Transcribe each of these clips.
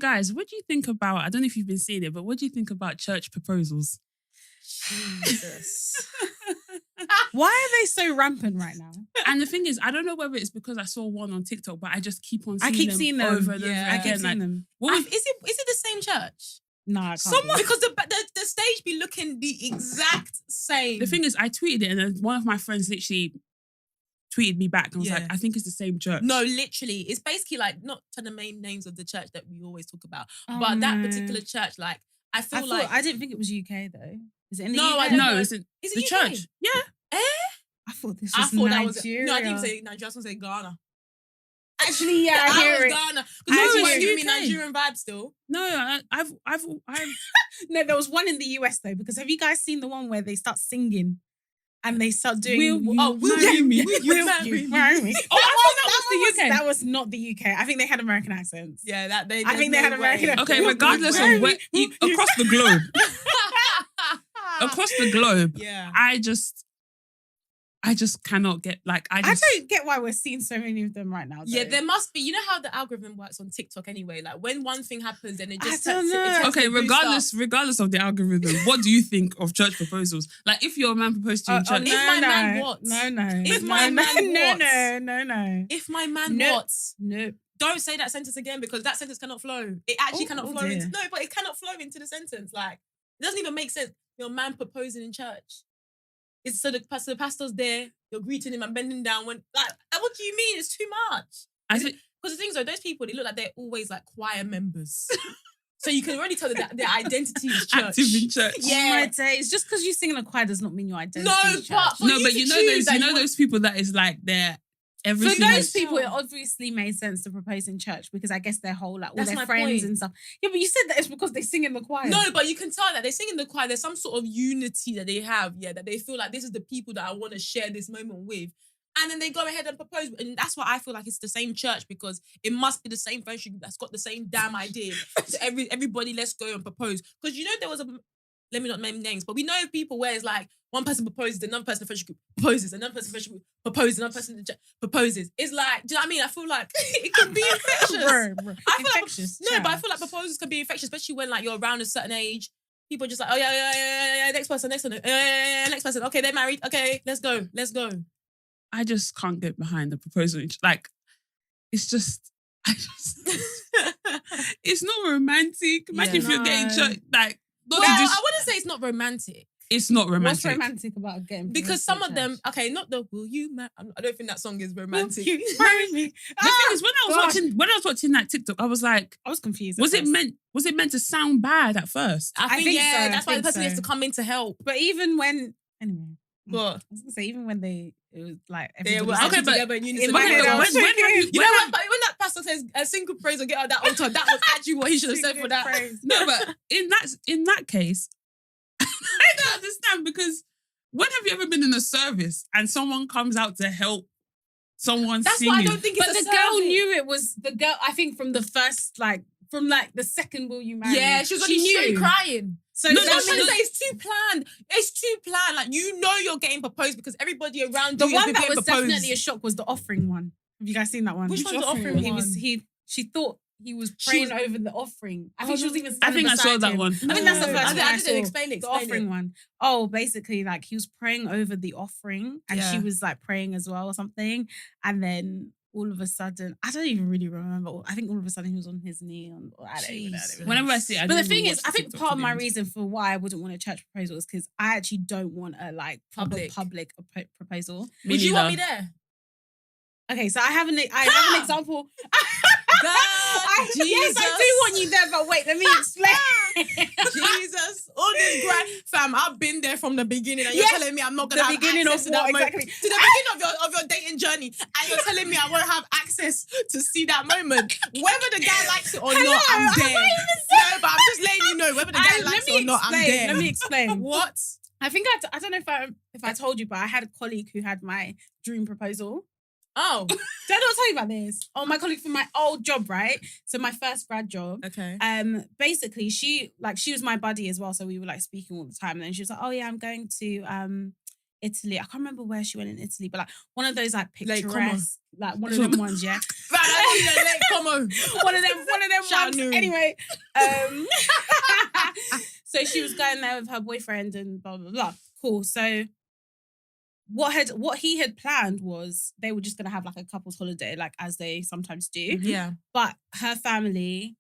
guys, what do you think about, I don't know if you've been seeing it, but what do you think about church proposals? Jesus. Why are they so rampant right now? And the thing is, I don't know whether it's because I saw one on TikTok, but I just keep on seeing them over and over again. I keep seeing them. Is it the same church? No, I can't. Someone, because the stage be looking the exact same. The thing is, I tweeted it and then one of my friends literally tweeted me back and was like, I think it's the same church. No, literally. It's basically like, not to the main names of the church that we always talk about, but that particular church, like, I didn't think it was UK though. Is it in the No, UK? I don't know. Is it the UK? church? Yeah. I thought this was Nigeria. No, I didn't say Nigeria. I was going to say Ghana. Actually, yeah, I hear it. Ghana. Because you giving me Nigerian vibe still. No, I've No, there was one in the US though, because have you guys seen the one where they start singing and they start doing Will you marry me? Oh, I thought that was the UK. That was not the UK. I think they had American accents. Yeah, I think they had American accents. Okay, regardless of where, across the globe. Across the globe. Yeah. I just cannot get, like, I don't get why we're seeing so many of them right now. Though. Yeah, there must be. You know how the algorithm works on TikTok anyway? Like, when one thing happens, then it just... I don't know. Okay, regardless of the algorithm, what do you think of church proposals? Like, if your man proposed to you in church... If my man what? No. If my man what? No. If my man what? Nope. Don't say that sentence again, because that sentence cannot flow. It actually cannot flow into... No, but it cannot flow into the sentence. Like, it doesn't even make sense. Your man proposing in church. It's so the pastor's there, you're greeting him and bending down. What do you mean? It's too much. Because the thing is, though, those people, they look like they're always like choir members. So you can already tell that their identity is church. Active in church. Yeah. Oh my days. Just because you sing in a choir does not mean your identity is church. But you know those people that is like they're everything. For those people, it obviously made sense to propose in church because I guess their whole, like, all their friends and stuff. Yeah, but you said that it's because they sing in the choir. No, but you can tell that they sing in the choir. There's some sort of unity that they have, that they feel like this is the people that I want to share this moment with. And then they go ahead and propose. And that's why I feel like it's the same church, because it must be the same friendship that's got the same damn idea. So everybody, let's go and propose. Because there was let me not name names, but we know people where it's like one person proposes, another person in the friendship group proposes, another person in the friendship group proposes, another person in the proposes. It's like, do you know what I mean? I feel like it can be infectious. Bro. I feel Infectious. but I feel like proposals can be infectious, especially when like you're around a certain age. People are just like, oh yeah, next person, next person. Okay, they're married. Okay, let's go. I just can't get behind the proposal. Like, it's not romantic. Imagine if you're getting church, like. I wouldn't say it's not romantic. It's not romantic. What's romantic about getting? Because some of them, not the "Will you marry?" I don't think that song is romantic. Will you marry me? The thing is, when I was watching that TikTok, I was like, I was confused. Was it meant to sound bad at first? I think so. That's why the person has to come in to help. But even when, anyway. What? I was gonna say, even when it was like they were actually together in unison. When that pastor says a single praise or get out that altar, that was actually what he should have said for that. Praise. No, but in that case, I don't understand, because when have you ever been in a service and someone comes out to help someone singing? That's why I don't think it's but a the girl knew it was the girl. I think from the first, from the second "Will You Marry Me?" Yeah, she was already crying. So No, that's what I'm saying. It's too planned. It's too planned. Like, you're getting proposed because everybody around you is getting proposed. The one that was definitely a shock was the offering one. Have you guys seen that one? Which one's the offering one? She thought he was praying over the offering. I think she was even I think I saw that one. I think that's the first one I saw. Explain it. The offering one. Oh, basically, like, he was praying over the offering and she was like praying as well or something. And then all of a sudden, I don't even really remember. I think all of a sudden he was on his knee. I don't even know. Whenever I see it, but the thing is, I think part of my reason for why I wouldn't want a church proposal is because I actually don't want a public proposal. Would you want me there? Okay, so I have an example. Yes, I do want you there, but wait, let me explain. Jesus, all this grind, fam. I've been there from the beginning, and you're telling me I'm not gonna have access to that moment. Exactly. To the beginning of your dating journey, and you're telling me I won't have access to see that moment. Whether the guy likes it or not, I'm there. No, but I'm just letting you know whether the guy likes it or not, I'm there. Let me explain. What? I think I don't know if I told you, but I had a colleague who had my dream proposal. Oh, did I not tell you about this? Oh, my colleague from my old job, right? So my first grad job. Okay. Basically, she was my buddy as well, so we were like speaking all the time. And then she was like, "Oh yeah, I'm going to Italy. I can't remember where she went in Italy, but like one of those like Lake Como. picturesque, like one of them ones, yeah. Lake Como. one of them Shout ones. Nuri. Anyway, so she was going there with her boyfriend and blah blah blah. Cool. So what he had planned was they were just gonna have like a couple's holiday, like as they sometimes do. Yeah. But her family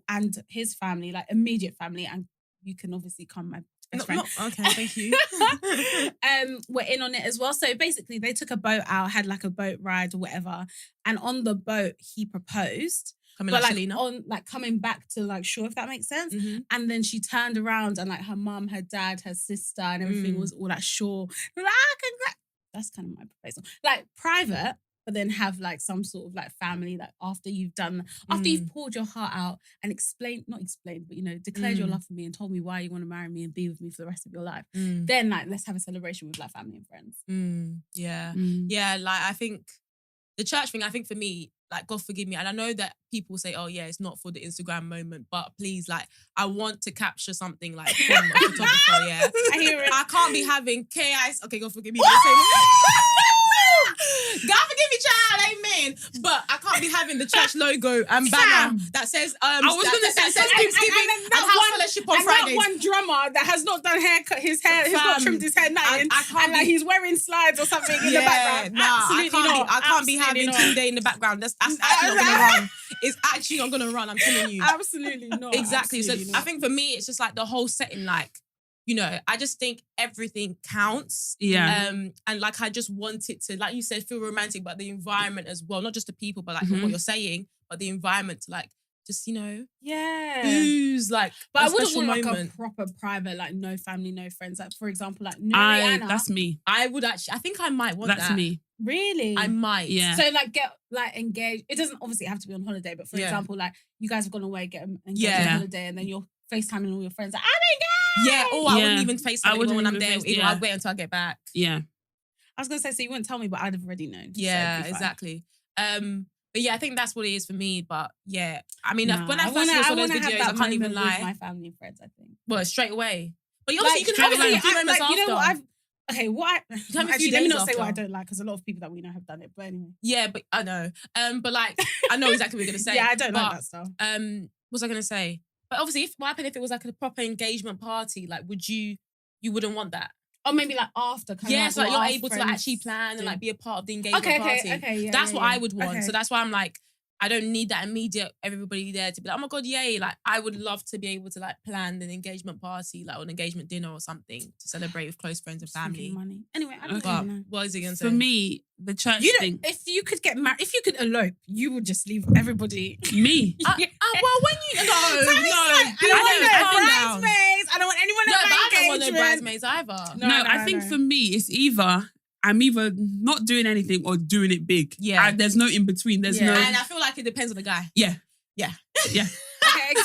and his family, like immediate family, and you can obviously come my best friend. Okay, thank you. Were in on it as well. So basically they took a boat out, had like a boat ride or whatever. And on the boat he proposed. Coming But like like Selena. on like coming back to like shore, if that makes sense. Mhm. And then she turned around and like her mum, her dad, her sister, and everything was all at shore. They were like, congrats. That's kind of my proposal. Like private, but then have like some sort of like family, like after you've poured your heart out and not explained, but you know, declared your love for me and told me why you want to marry me and be with me for the rest of your life. Then like let's have a celebration with like family and friends. Yeah. Yeah, like I think the church thing, I think for me, like God forgive me, and I know that people say, oh yeah, it's not for the Instagram moment, but please, like I want to capture something like from a photographer, yeah. I hear it. I can't be having KIs. Okay, God forgive me. God forgive me, child, amen. But I can't be having the church logo and banner that says I was gonna say Thanksgiving and house fellowship on and Fridays. that one drummer that has not done his hair, he's not trimmed his hair nothing, I can't and like he's wearing slides or something in the background. Absolutely not. I can't be having Team Day in the background. That's actually not gonna run. It's actually not gonna run, I'm telling you. Absolutely not. Exactly. Absolutely So not. I think for me, it's just like the whole setting, like, you know, I just think everything counts. Yeah. And like I just want it to, like you said, feel romantic, but the environment as well. Not just the people, but like what you're saying, but the environment to like just, you know, ooze like. But a I wouldn't special want like moment. a proper private, like no family, no friends. Like for example, like Nuriana. That's me. I would actually, I think I might want That's that. me. Really? I might. Yeah. So like get like engaged. It doesn't obviously have to be on holiday, but for example, like you guys have gone away, get engaged on holiday, and then you're FaceTiming all your friends. Like, I'm engaged. Yeah. Or I wouldn't even FaceTime anyone when I'm even there. face- Even yeah. I'd wait until I get back. Yeah. I was gonna say, so you wouldn't tell me, but I'd have already known. Yeah, so it'd be fine. exactly. But yeah, I think that's what it is for me. But yeah, I mean, Nah, when I first saw those wanna have videos, that I can't even moment with lie. my family and friends, I think. Well, straight away. But obviously, Like, you can have it like a few moments after. you know what what I can have a few actually let me days not say what I after. don't like because a lot of people that we know have done it. But anyway, Yeah, but I know. But like, I know exactly what you're gonna say. yeah, I don't like But, that stuff. what was I gonna say? But obviously, what happened if it was like a proper engagement party? Like, you wouldn't want that? Or maybe like after. Kind Yeah, of so like you're what our able to like friends actually plan and do. like be a part of the engagement Okay, party. yeah, That's yeah, what yeah. I would want. Okay. So that's why I'm like, I don't need that immediate everybody there to be like, oh my God, yay. Like, I would love to be able to like plan an engagement party, like an engagement dinner or something to celebrate with close friends and Just thinking family. money. Anyway, I don't Okay. But even know. what is he going to say? For me, the church You don't, thing. if you could get married, if you could elope, you would just leave everybody. Me. Well, when you... No, Tammy's no. like, I don't want no bridesmaids. I don't want anyone No, at but my I don't want no engagement. bridesmaids either. No, I think for me, it's I'm either not doing anything or doing it big. Yeah. There's no in between. There's Yeah. no. And I feel like it depends on the guy. Yeah. Yeah. Yeah.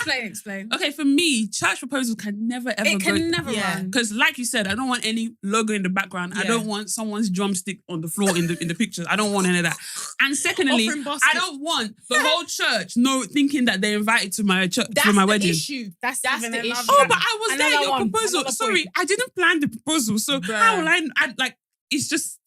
Okay, explain. Okay, for me, church proposals can never ever It go. can never Yeah. run. Because, like you said, I don't want any logo in the background. I Yeah. don't want someone's drumstick on the floor in the pictures. I don't want any of that. And secondly, Offering basket. I don't want the whole church thinking that they're invited to my church That's for my the wedding. issue. That's That's even the another issue. Oh, one. but I was there Another at your one, proposal. another Sorry, point. I didn't plan the proposal. So Bruh. how will I like? It's just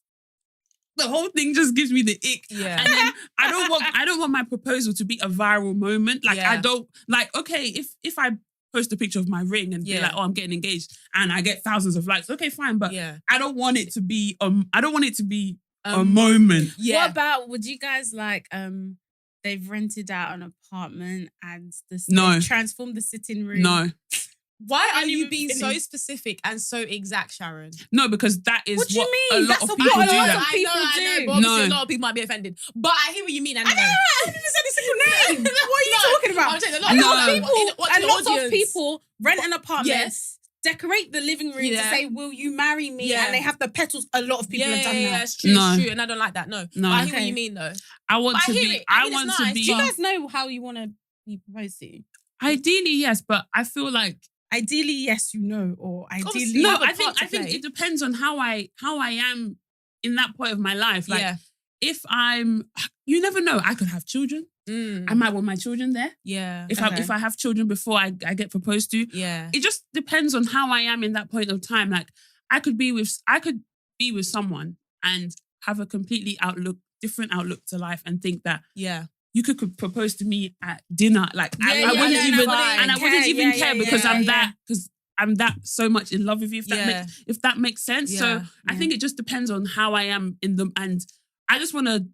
the whole thing just gives me the ick. Yeah. And then I don't want my proposal to be a viral moment. Like Yeah. I don't like. Okay, if I post a picture of my ring and be Yeah. like, oh, I'm getting engaged, and I get thousands of likes. Okay, fine, but Yeah. I don't want it to be. I don't want it to be a moment. Yeah. What about, would you guys like, they've rented out an apartment and No. they've transformed the sitting room? No, Why are Can't you even being so finish. specific and so exact, Sharon? no, because that is What do you what mean? a lot That's of what people a do. lot That. of people I know, do. but obviously No. a lot of people might be offended. But I hear what you mean. I didn't say the single name. What are you No, talking about? I'm saying a A lot lot No. of people, watching and the lots of audience. people rent an apartment, Yes. decorate the living room to Yeah. say, will you marry me? Yeah. And they have the petals. A lot of people have done that. That's true. No. It's true. And I don't like that. No. No. But I hear what Okay. you mean, though. I want But I to hear be. it. I I mean, want it's to nice. be. Do you guys know how you want to be proposed to? Ideally, yes, but I feel like Ideally, yes, you know, or Obviously, ideally, you no. have a I think part to play. it depends on how I am in that point of my life. Like Yeah. if you never know. I could have children. I might want my children there. Yeah. If Okay. if I have children before I get proposed to, Yeah. it just depends on how I am in that point of time. Like I could be with someone and have a completely different outlook to life and think that you could propose to me at dinner. Like I wouldn't even care because I'm that so much in love with you. If that makes sense. So I think it just depends on how I am in them, and I just want to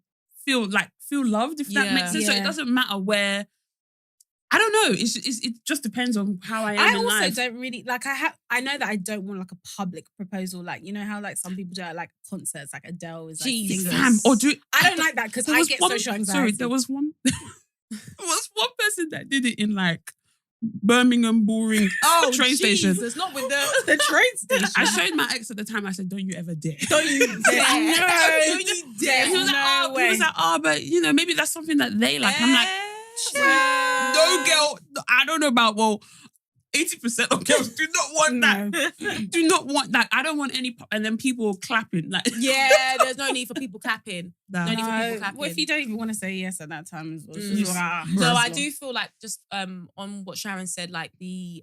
feel loved. If that makes sense. So it doesn't matter where. I don't know. It just depends on how I am in life. I also don't really like. I know that I don't want like a public proposal. Like you know how like some people do at like concerts. Like Adele is like singing. I don't like that because I get social anxiety. Sorry, there was one person that did it in like Birmingham Bullring train station. It's not with the train station. I showed my ex at the time. I said, "Don't you ever dare! Don't you dare! Don't you dare!" He was like, but you know, maybe that's something that they like. I'm like. No girl, I don't know about 80% of girls do not want that. Do not want that. I don't want any and then people clapping like there's no need for people clapping. No need for people clapping. What if you don't even want to say yes at that time as well? No, I do feel like just on what Sharon said, like the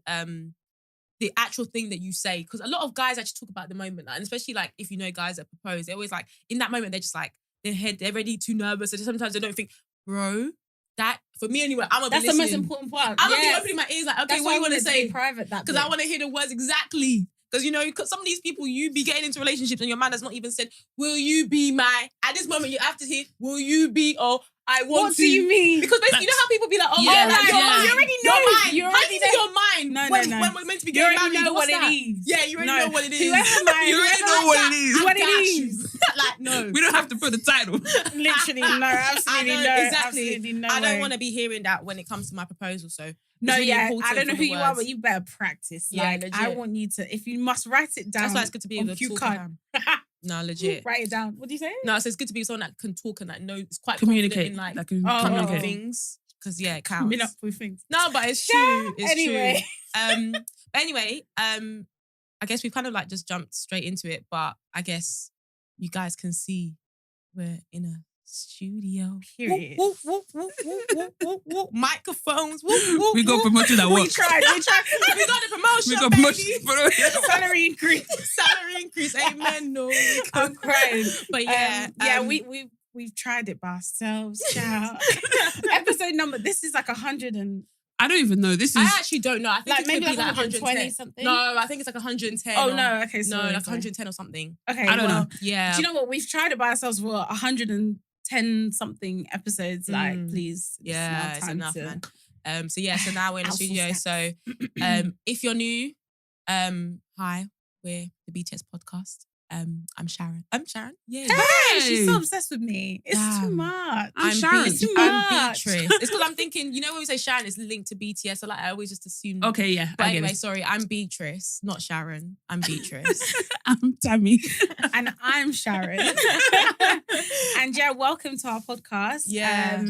actual thing that you say, because a lot of guys actually talk about the moment, and especially like if you know guys that propose, they're always like in that moment they're just like they're already too nervous, and sometimes they don't think, bro. That for me anyway, that's the most important part. I'm gonna be opening my ears like, okay, that's what you want to say? Private, because I want to hear the words exactly. Because you know, some of these people you be getting into relationships and your man has not even said, "Will you be my?" At this moment, you have to hear, "Will you be?" Or I want what to. What do you mean? Because basically, you know how people be like, "Oh, you already know. You already know your mind." No. When we're meant to be getting married, you know what it is. Yeah, you already know what it is. You already know what it is. What it is. Like no, we don't have to put the title. Literally, no, absolutely no, exactly. Absolutely no. I don't want to be hearing that when it comes to my proposal. So no, really I don't know who you are, but you better practice. Yeah, like, I want you to. If you must write it down. That's why it's good to be with a talker. No, legit. Write it down. What do you say? No, so it's good to be someone that can talk and like know it's quite communicate in like communicate things. Because it counts. Coming up with things. No, but it's true. It's anyway. true. Anyway, I guess we've kind of like just jumped straight into it, but I guess you guys can see we're in a studio. Period. Whoop, whoop, whoop, whoop, whoop, whoop, whoop. Microphones. Whoop, whoop, we got promoted at work. We tried. We got the promotion. We got promotion. Salary increase. Salary increase. Amen. No. I'm crying. But yeah. We've tried it by ourselves. Child. Episode number. This is like 100 and. I don't even know. This is. I actually don't know. I think like it's maybe like 120 something. No, I think it's like 110. Oh no, okay, sorry, no, like 110 or something. Okay, I don't know. Yeah. Do you know what? We've tried it by ourselves for 110 something episodes. Like, please. Yeah, it's enough, man. So now we're in the studio. So, if you're new, hi, we're the BTS podcast. I'm Sharon. Yeah. Hey, she's so obsessed with me. It's too much. I'm Sharon. It's too I'm much. Beatrice. It's because I'm thinking, you know, when we say Sharon, it's linked to BTS. So like, I always just assume. Okay, yeah. But anyway, sorry, I'm Beatrice, not Sharon. I'm Beatrice. I'm Tammy. And I'm Sharon. And yeah, welcome to our podcast. Yeah.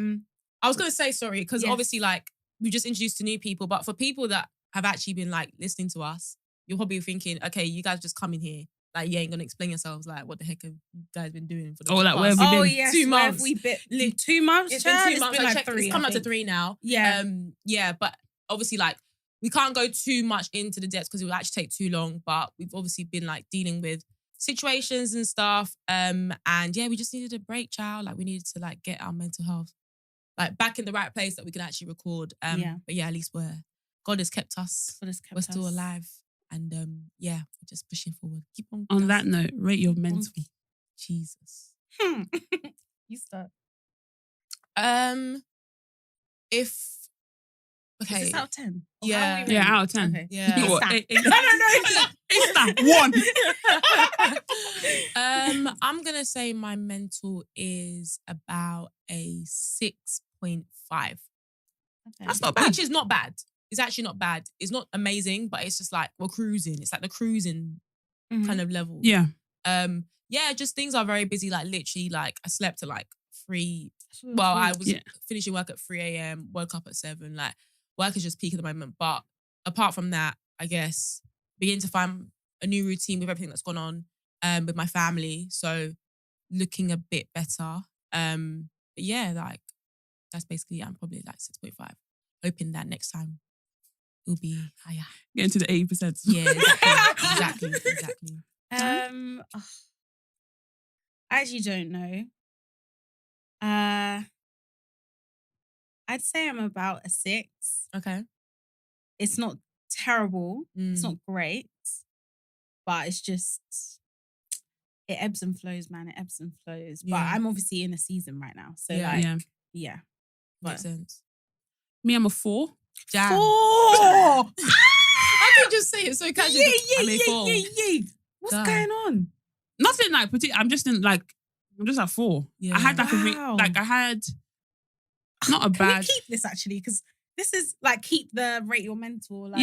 I was going to say sorry, because obviously like, we just introduced to new people, but for people that have actually been like listening to us, you're probably thinking, okay, you guys just come in here. Like, you ain't gonna explain yourselves. Like, what the heck have you guys been doing for the like, where have we been? Oh, yes. 2 months. We bit 2 months? It's been 2 months. It's been like 3. It's come up to 3 now. Yeah. Yeah, but obviously, like, we can't go too much into the depths because it will actually take too long. But we've obviously been, like, dealing with situations and stuff. And yeah, we just needed a break, child. Like, we needed to, like, get our mental health, like, back in the right place that we could actually record. But yeah, at least God has kept us. We're still alive. And yeah, we're just pushing forward. Keep on. On that note, rate your mental. Jesus. You start. If okay, is this out of 10? Yeah, out of 10. Okay. Yeah. It's that 1. I'm gonna say my mental is about a 6.5. Okay. That's not bad. Which is not bad. It's actually not bad. It's not amazing, but it's just like we're cruising. It's like the cruising kind of level. Yeah. Yeah, just things are very busy. Like literally, like I slept at like 3. Well, I was finishing work at 3 a.m. Woke up at 7. Like work is just peak at the moment. But apart from that, I guess begin to find a new routine with everything that's gone on with my family. So looking a bit better. But yeah, like that's basically I'm probably like 6.5. Hoping that next time will be higher. Getting to the 80%. Yeah, exactly. I actually don't know. I'd say I'm about a 6. Okay. It's not terrible. It's not great. But it's just, it ebbs and flows, man. It ebbs and flows. But I'm obviously in a season right now. So yeah. Makes sense. Me, I'm a 4. Damn. 4! I can just say it so casually. Yeah. What's going on? Nothing like particular. I'm just at 4. Yeah. I had not a bad. Can we keep this actually? Because this is like keep the rate your mentor. Like,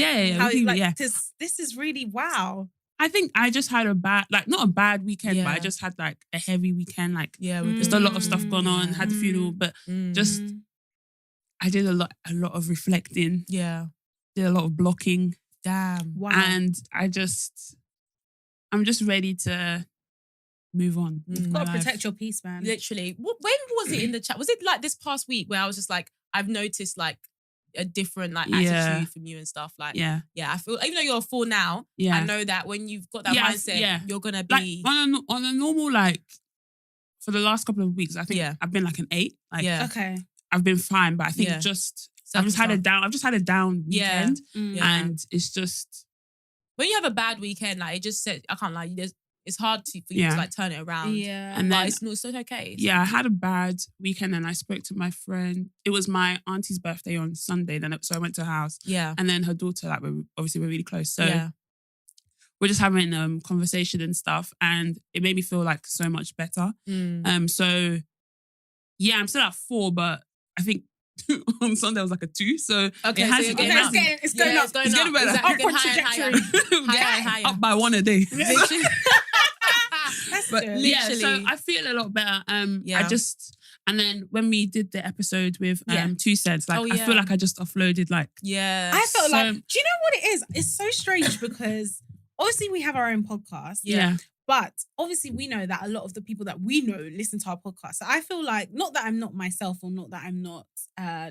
because this is really wow. I think I just had not a bad weekend, but I just had like a heavy weekend. Like just a lot of stuff going on. Had the funeral, but just I did a lot of reflecting. Yeah, did a lot of blocking. Damn, wow. And I'm just ready to move on. You've got to protect your peace, man. Literally. When was it in the chat? Was it like this past week where I was just like, I've noticed like a different like attitude from you and stuff? Like, yeah. I feel even though you're a 4 now, I know that when you've got that mindset, you're gonna be like, on a normal like for the last couple of weeks. I think I've been like an 8. Like, okay, I've been fine, but I think I've just had a down weekend, and it's just when you have a bad weekend, like it just said, I can't lie, it's hard for you to like turn it around. Yeah, and then it's okay. I had a bad weekend, and I spoke to my friend. It was my auntie's birthday on Sunday, so I went to her house. Yeah, and then her daughter, like we're really close, so we're just having conversation and stuff, and it made me feel like so much better. So yeah, I'm still at 4, but I think on Sunday I was like a 2. So it's going up. It's getting better. Exactly. Upward trajectory. Higher. Up by 1 a day. But literally. So I feel a lot better. And then when we did the episode with 2 Cents, like I feel like I just offloaded like I felt like, do you know what it is? It's so strange because obviously we have our own podcast. Yeah. But obviously we know that a lot of the people that we know listen to our podcast. So I feel like, not that I'm not myself or not that I'm not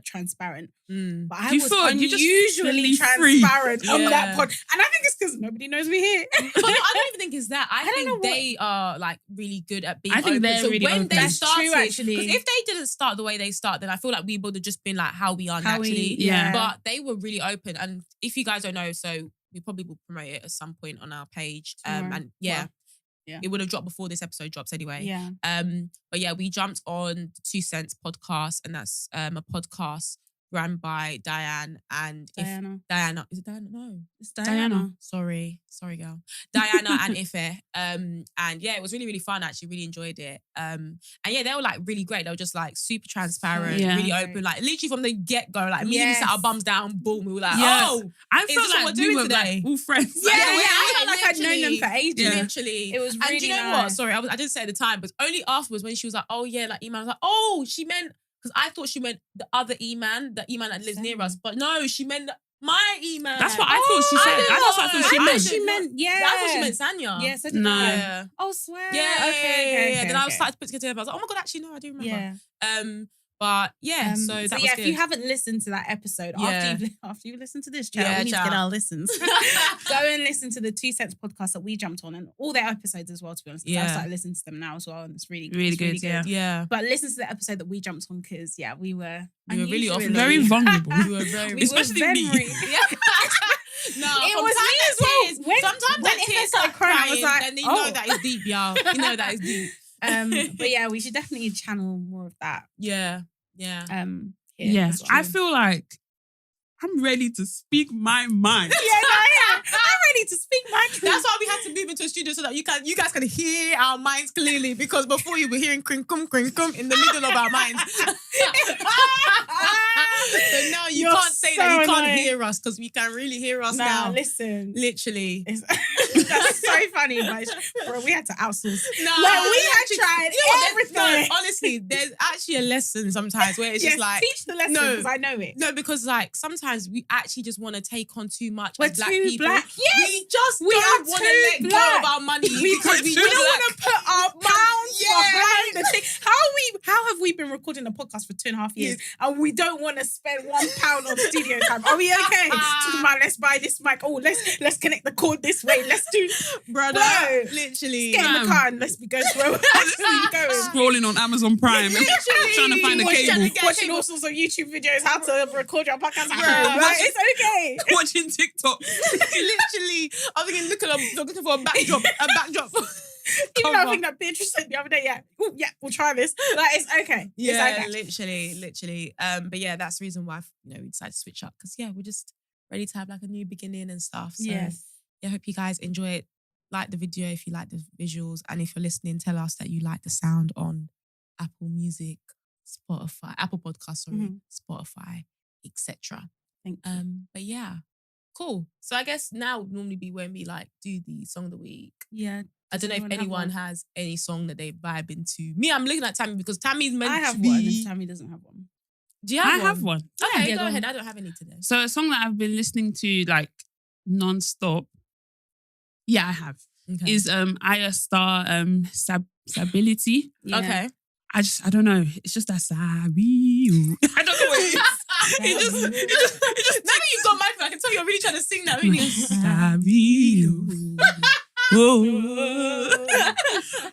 transparent, but I was unusually transparent on that pod. And I think it's because nobody knows we're here. But I don't even think it's that. I think they are like really good at being open. I think they're really when open. they started, actually. Because if they didn't start the way they start, then I feel like we would have just been like how we are naturally. But they were really open. And if you guys don't know, so we probably will promote it at some point on our page. And it would have dropped before this episode drops anyway. Yeah. But yeah, we jumped on the 2 Cents podcast, and that's a podcast run by Diane and Diana. Is it Diana? No, it's Diana. Sorry, girl. Diana and Ife. And yeah, it was really, really fun. I actually really enjoyed it. And yeah, they were like really great. They were just like super transparent, really open. Like literally from the get go, like me and we sat our bums down, boom. We were like, I felt like we were today. Like all friends. I felt like I'd known them for ages. Literally, it was really and do you know what? Sorry, I didn't say at the time, but only afterwards when she was like, oh yeah, like Iman. I was like, oh, she meant. Because I thought she meant the other Iman, the Iman that lives near us. But no, she meant my Iman. That's what I thought she said. I thought she meant. I thought she meant Sanya. Yeah, so no. Yeah. Oh, swear. Yeah, okay. Then I was started to put together. I was like, oh my God, actually, no, I do remember. Yeah. But yeah, so that was good. If you haven't listened to that episode, after you listen to this, we need to get our listens. Go and listen to the 2 Cents podcast that we jumped on, and all their episodes as well, to be honest. I've started listening to them now as well, and it's really good. Yeah. But listen to the episode that we jumped on, because we were really often very vulnerable. We were very, especially me. No, it was me as well. Sometimes when it started crying, I was like, then you know that is deep, y'all. You know that is deep. But yeah, we should definitely channel more of that. Yeah. I feel like I'm ready to speak my mind. I'm ready to speak my truth. That's why we had to move into a studio so that you guys can hear our minds clearly, because before you were hearing crinkum in the middle of our minds. So now you can't say that you can't hear us, because we can really hear us now. Listen. Literally. That's so funny, but bro, we had to outsource. No, we had tried everything. No, honestly, there's actually a lesson sometimes where it's just like, teach the lesson, because I know it. No, because like sometimes we actually just want to take on too much. We're as black too people. Black. Yes. We don't want to let go of our money because we don't want to put our pounds behind the thing. How have we been recording a podcast for 2.5 years and we don't want to spend £1 on studio time? Are we okay? Talking about, let's buy this mic. Oh, let's connect the cord this way. Let's Brother, Bro, literally. Get in the car and let's be going to where we're actually going. Scrolling on Amazon Prime, trying to find a cable. Watching all sorts of YouTube videos, how to record your podcast at Bruh, home. Like, it's okay. Watching TikTok. Literally, I was looking for a backdrop. Even though I think that Beatrice said the other day, ooh, we'll try this. Like, it's okay. Yeah, it's okay. literally. But yeah, that's the reason why we decided to switch up, because we're just ready to have like a new beginning and stuff. So I hope you guys enjoy it. Like the video if you like the visuals, and if you're listening, tell us that you like the sound on Apple Music, Spotify, Apple Podcasts, Spotify, etc. Thank you. But yeah, cool. So I guess now would normally be when we like do the song of the week. Yeah. I don't know if anyone has any song that they vibe into. Me, I'm looking at Tammy because Tammy's meant I have to be. one and Tammy doesn't have one. Do you have one? I have one. Okay, Yeah, go go ahead. on. I don't have any today. So a song that I've been listening to like non-stop. Yeah, I have. Okay. Is Aya Star Stability. Yeah. Okay. I don't know. It's just that Sabi. I don't know what it is. It just Now that you've got my phone, I can tell you're really trying to sing that, really. Sabi.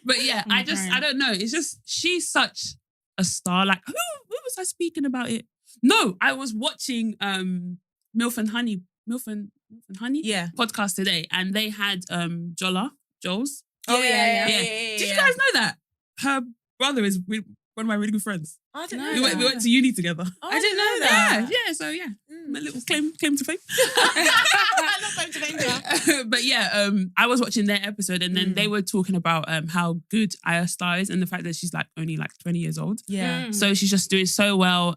But yeah, I don't know. It's just she's such a star. Like who was I speaking about it? No, I was watching Milf and Honey podcast today, and they had Joel's. Yeah. Did you guys know that her brother is one of my really good friends? I didn't No. know We went to uni together. I didn't know that. Yeah. So yeah, my little claim to fame. Not claim to fame. But yeah, I was watching their episode, and then they were talking about how good Aya Star is, and the fact that she's like only like 20 years old. Yeah. So she's just doing so well.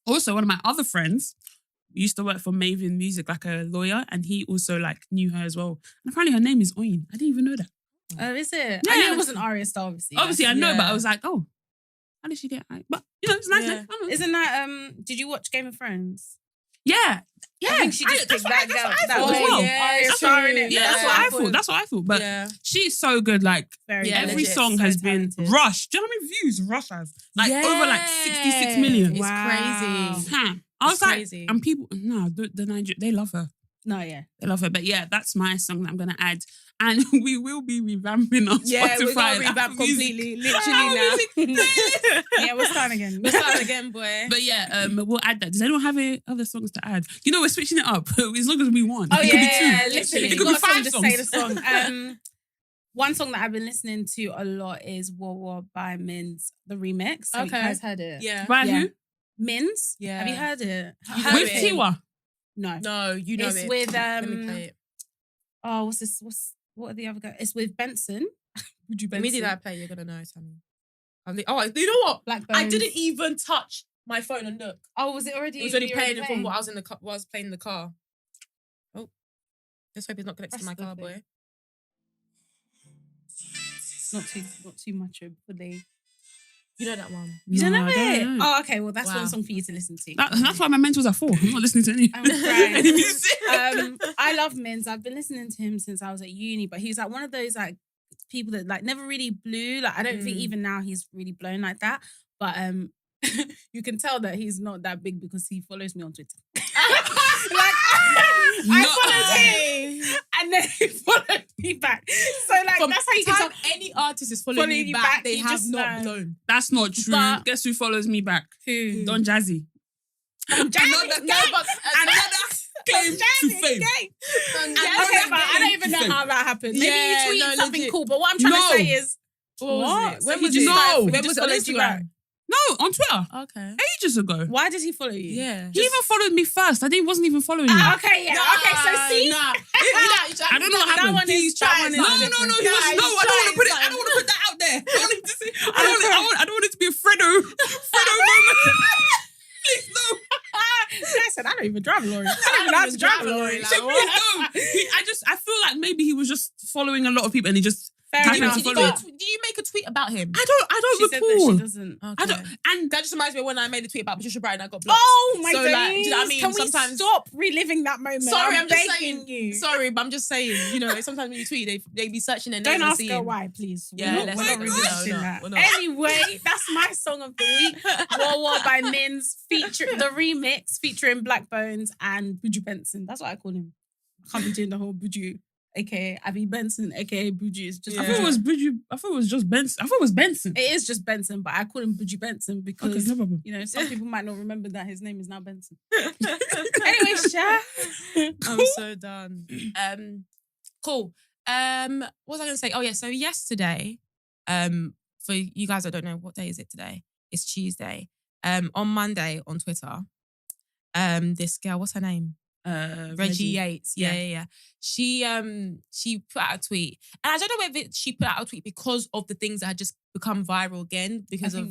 Also, one of my other friends used to work for Maven Music, like a lawyer, and he also like knew her as well. And apparently her name is Oyin. I didn't even know that. Oh, is it? Yeah. I knew it wasn't Arya Star, obviously. Obviously, I know, but I was like, oh, how did she get? But it's nice. Yeah. I don't know. Isn't that did you watch Game of Thrones? Yeah. I think she just that's picked what that girl. I That thought as way, well. Arya That's Star true. in it. Yeah, Yeah. that's what I thought. But she's so good. Like Very Yeah, every legit. song So has been talented. rushed. Do you know how many views Rush has? Like over like 66 million. It's Wow. crazy. I was It's like, crazy. and people, no, the Niger, they love her. No, yeah. They love her. But yeah, that's my song that I'm going to add. And we will be revamping on Yeah, Spotify. we're going to and revamp Apple Music. completely, literally now. Yeah, we're starting again. We're starting again, boy. But yeah, we'll add that. Does anyone have any other songs to add? You know, we're switching it up as long as we want. Oh, It could be yeah, two. literally. It You could be got something 5 to songs. say the song. One song that I've been listening to a lot is War War by Mins, the remix. Have you Okay. guys heard it? Yeah. By Yeah. who? Mins? Yeah. Have you heard it? You heard With it. Tiwa. No. No, you know It's it. with Let me play it. oh, what's this? What are the other guys? It's with Benson. Would you Benson? Immediately I play, you're gonna know, Tammy. You know what? Blackbones. I didn't even touch my phone and look. Oh, was it already? It was already you playing it from what I was in the car. What I was playing in the car. Oh, let's hope it's not connected to my Press car, the boy. thing. Not too much for the. You know that one. You don't No, know I it? don't know. Oh, okay. Well, that's Wow. one song for you to listen to. That's why my mentals are 4. I'm not listening to any, I'm crying. any music. I love Mins. I've been listening to him since I was at uni, but he's like one of those like people that like never really blew. Like I don't think even now he's really blown like that. But you can tell that he's not that big because he follows me on Twitter. Like I followed him and then he followed me back. So like From that's how you can time tell any artist is following you back, they you have just not know. blown. That's not true. But- Guess who follows me back? who. Don Jazzy. Another Claim to fame. Okay, but I don't even know how that happened. Maybe Yeah, you tweeted no, something legit. cool, but what I'm trying No. to say is What was it? So When he was just it? No. When he was just it on followed you Instagram? back. No, on Twitter. Okay. Ages ago. Why did he follow you? Yeah. He even followed me first. I wasn't even following him. Okay, yeah. Okay, so see, Nah. I don't know what that happened. one is That one is No, different. he was. Guys, No, I don't want to put it. try I don't want to put that out there. I don't want it to say. I don't want it to be a Fredo moment. Please no. I said I don't even drive a lorry. I don't even know how to drive a lorry. Like, Please, no. I feel like maybe he was just following a lot of people and he just. Fair Did enough. you Did follow you make a tweet about him? I don't She said that recall. she doesn't. I don't. And That just reminds me of when I made a tweet about Patricia Bright and I got blocked. Oh my So, days! like, do you know what I mean? Can we Sometimes- stop reliving that moment? Sorry, I'm just begging saying. you. Sorry, but I'm just saying. You know, sometimes when you tweet, they be searching and Don't never ask seeing. her why, please. Yeah, we're let's not not. revisiting No, that. we're not. Anyway, that's my song of the week. War War by Mins, the remix featuring Blackbones and Buju Benson. That's what I call him. I can't be doing the whole Buju. aka Abby Benson, aka Buju. Is just I thought it was Buju. I thought it was just Benson. I thought it was Benson. It is just Benson, but I call him Buju Benson because okay, no problem. you know some people might not remember that his name is now Benson. Anyway, Sha, I'm so done. Cool. What was I going to say? Oh yeah. So yesterday, for you guys that don't know, what day is it today? It's Tuesday. On Monday on Twitter, this girl, what's her name? Reggie Yates. Yeah. She put out a tweet. And I don't know whether she put out a tweet because of the things that had just become viral again. Because I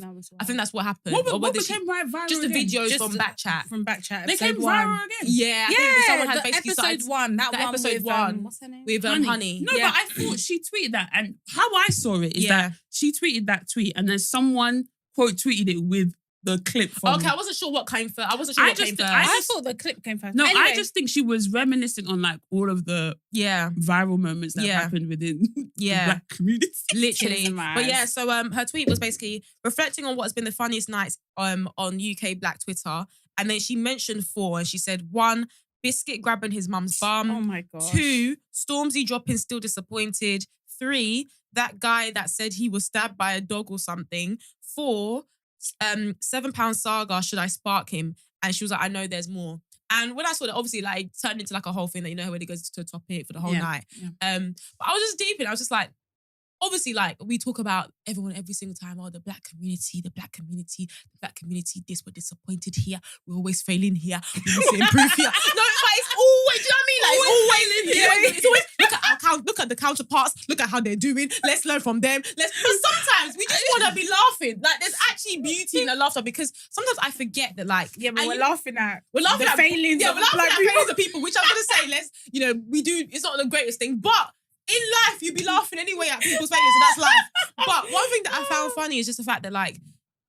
think that's what happened. What became viral just the again? videos from Backchat. From Backchat. They came viral again. Yeah. I think someone had basically episode one. That one episode with, one. What's her name? With Honey. No, but I thought she tweeted that. And how I saw it is that she tweeted that tweet and then someone quote tweeted it with the clip from... Okay, I wasn't sure what came first. I wasn't sure what came first. I thought the clip came first. No, anyway. I just think she was reminiscing on like all of the viral moments that happened within the Black community. Literally. But yeah, so her tweet was basically reflecting on what's been the funniest nights on UK Black Twitter. And then she mentioned 4 and she said 1, Biscuit grabbing his mum's bum. Oh my God. 2, Stormzy dropping Still Disappointed. 3, that guy that said he was stabbed by a dog or something. 4, £7 Saga, should I spark him? And she was like, I know there's more. And when I saw that, obviously, like, it turned into like a whole thing that, you know, when it goes to a topic for the whole night. Yeah. But I was just deep in it. I was just like, obviously, like, we talk about everyone every single time, the Black community, this, we're disappointed here, we're always failing here, we need to improve here. No, but it's always, do you know what I mean? Like, it's always, it's always, look at the counterparts, look at how they're doing, let's learn from them. But sometimes we just want to be laughing. Like, there's actually beauty in the laughter because sometimes I forget that, like... Yeah, but we're laughing at the failings of Black people, which I'm going to say, we do, it's not the greatest thing, but in life, you'd be laughing anyway at people's failures, and that's life. But one thing that I found funny is just the fact that, like,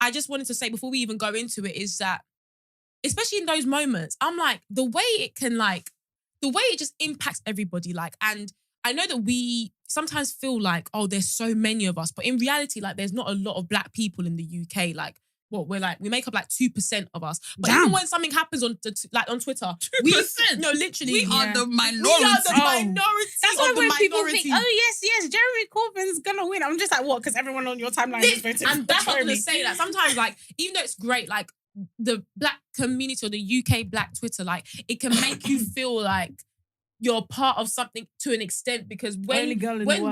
I just wanted to say before we even go into it is that, especially in those moments, I'm like, the way it just impacts everybody, like, and I know that we sometimes feel like, oh, there's so many of us, but in reality, like, there's not a lot of Black people in the UK, like, we make up like 2% of us. But even when something happens on Twitter, 2%? Literally, we are the minority. We are the minority. That's why when people think, oh yes, Jeremy Corbyn's gonna win, I'm just like, what? Because everyone on your timeline is voting and that's what I'm gonna say. Like sometimes, like even though it's great, like the Black community or the UK Black Twitter, like it can make you feel like you're part of something to an extent because when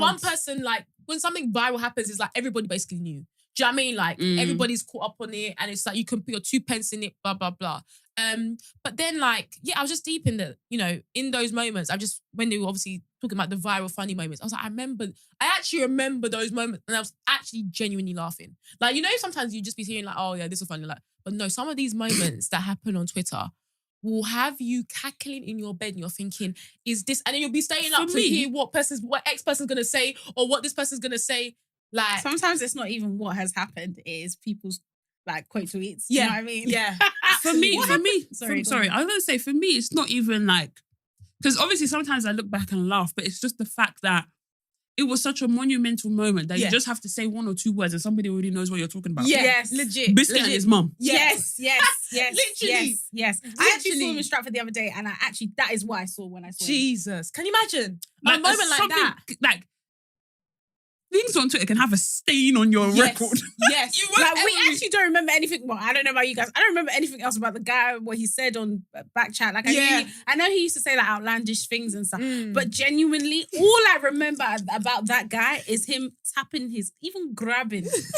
one person when something viral happens, it's like everybody basically knew. Do you know what I mean? Like, everybody's caught up on it and it's like you can put your 2 pence in it, blah, blah, blah. But then, like, I was just deep in the, in those moments, when they were obviously talking about the viral funny moments, I was like, I actually remember those moments and I was actually genuinely laughing. Like, sometimes you just be hearing like, oh yeah, this is funny. Like, but no, some of these moments that happen on Twitter will have you cackling in your bed and you're thinking, is this, and then you'll be staying up to hear what X person's going to say or what this person's going to say. Like sometimes it's not even what has happened, it is people's like quote tweets. You know what I mean? Yeah. For me, sorry, I was gonna say for me, it's not even like, because obviously sometimes I look back and laugh, but it's just the fact that it was such a monumental moment that you just have to say 1 or 2 words and somebody already knows what you're talking about. Yes, legit. Biscuit and his mum. Yes. Literally. Yes. I actually saw him in Stratford the other day, and that is what I saw when I saw him. Jesus, can you imagine a moment like that? Like. Things on Twitter can have a stain on your record. Yes. We actually don't remember anything. Well, I don't know about you guys. I don't remember anything else about the guy, what he said on Backchat. Like, I know he used to say like outlandish things and stuff. But genuinely, all I remember about that guy is him tapping grabbing his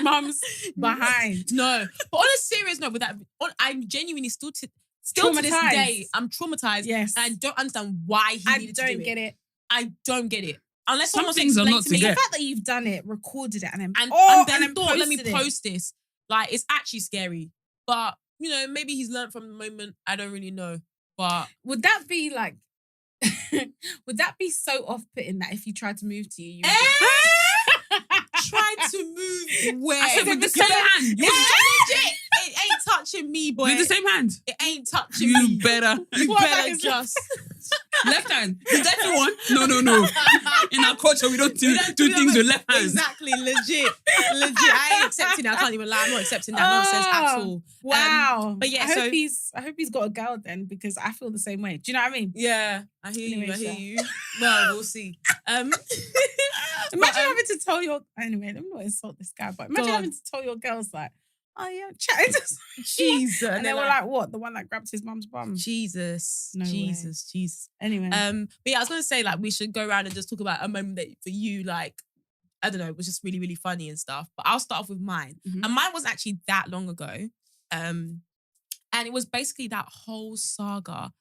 mum's behind. No. But on a serious note, I'm genuinely still to this day, I'm traumatized. Yes. And I don't understand why he needed to do it. I don't get it. Unless some someone things are not to me. get. The fact that you've done it, recorded it, and then thought, let me post this. Like, it's actually scary. But, maybe he's learned from the moment. I don't really know. But would that be like, would that be so off-putting that if he tried to move to you? Try to move where? I said with the same hand. Legit. It ain't touching me, boy. With the same hand? It ain't touching me. You better just... Left hand. Is that the one? No. In our culture, we don't do things with left hands. Exactly, legit. I ain't accepting that. I can't even lie. I'm not accepting that nonsense at all. Wow. But yeah, I hope he's got a girl then, because I feel the same way. Do you know what I mean? Yeah, I hear you. Well, we'll see. Imagine having to tell your... Anyway, let me not insult this guy, but imagine having to tell your girls like, oh yeah, chatting to Jesus. And they were like, what? The one that grabbed his mum's bum? Jesus. No Jesus. way. Anyway. But yeah, I was going to say, like, we should go around and just talk about a moment that for you, like, I don't know, it was just really, really funny and stuff. But I'll start off with mine. Mm-hmm. And mine wasn't actually that long ago. And it was basically that whole saga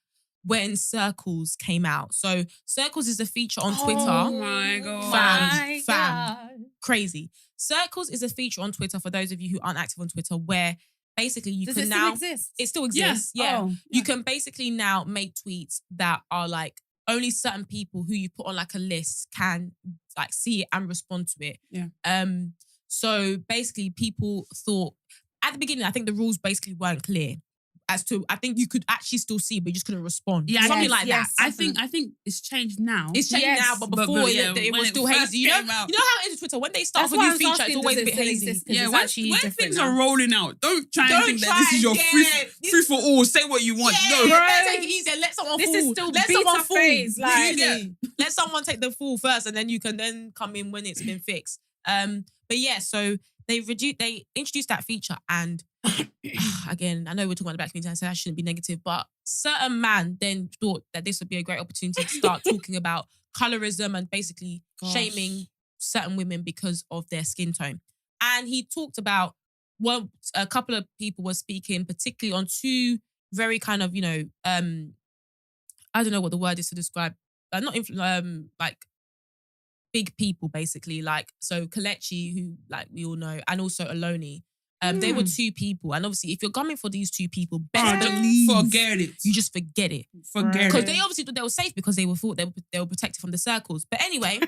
when Circles came out. So Circles is a feature on Twitter. Oh my God. Fam. Crazy. Circles is a feature on Twitter for those of you who aren't active on Twitter, where basically you can now... Does it still exist? It still exists, yeah. Oh, You can basically now make tweets that are like only certain people who you put on like a list can like see it and respond to it. Yeah. So basically people thought at the beginning, I think the rules basically weren't clear as to, I think you could actually still see, but you just couldn't respond. Yeah, something like that. I think it's changed now. It's changed now, but before it was still hazy. You know how it is Twitter, when they start with a new feature, it's always a bit hazy. Yeah, when things are rolling out, don't try and think that this is your free for all. Say what you want. Yeah, no, take it easy and let someone fall. This is still let someone fall. Phase, like, Let someone take the fall first, and then you can then come in when it's been fixed. But yeah, so they introduced that feature, and again, I know we're talking about the black community, and I shouldn't be negative, but certain man then thought that this would be a great opportunity to start talking about colorism and basically shaming certain women because of their skin tone. And he talked about, well, a couple of people were speaking, particularly on two very kind of, I don't know what the word is to describe, like big people basically, like, so Kelechi, who like we all know, and also Aloni. They were two people, and obviously, if you're coming for these two people, best believe forget it. You just forget it. Because they obviously thought they were safe because they thought they were protected from the circles. But anyway,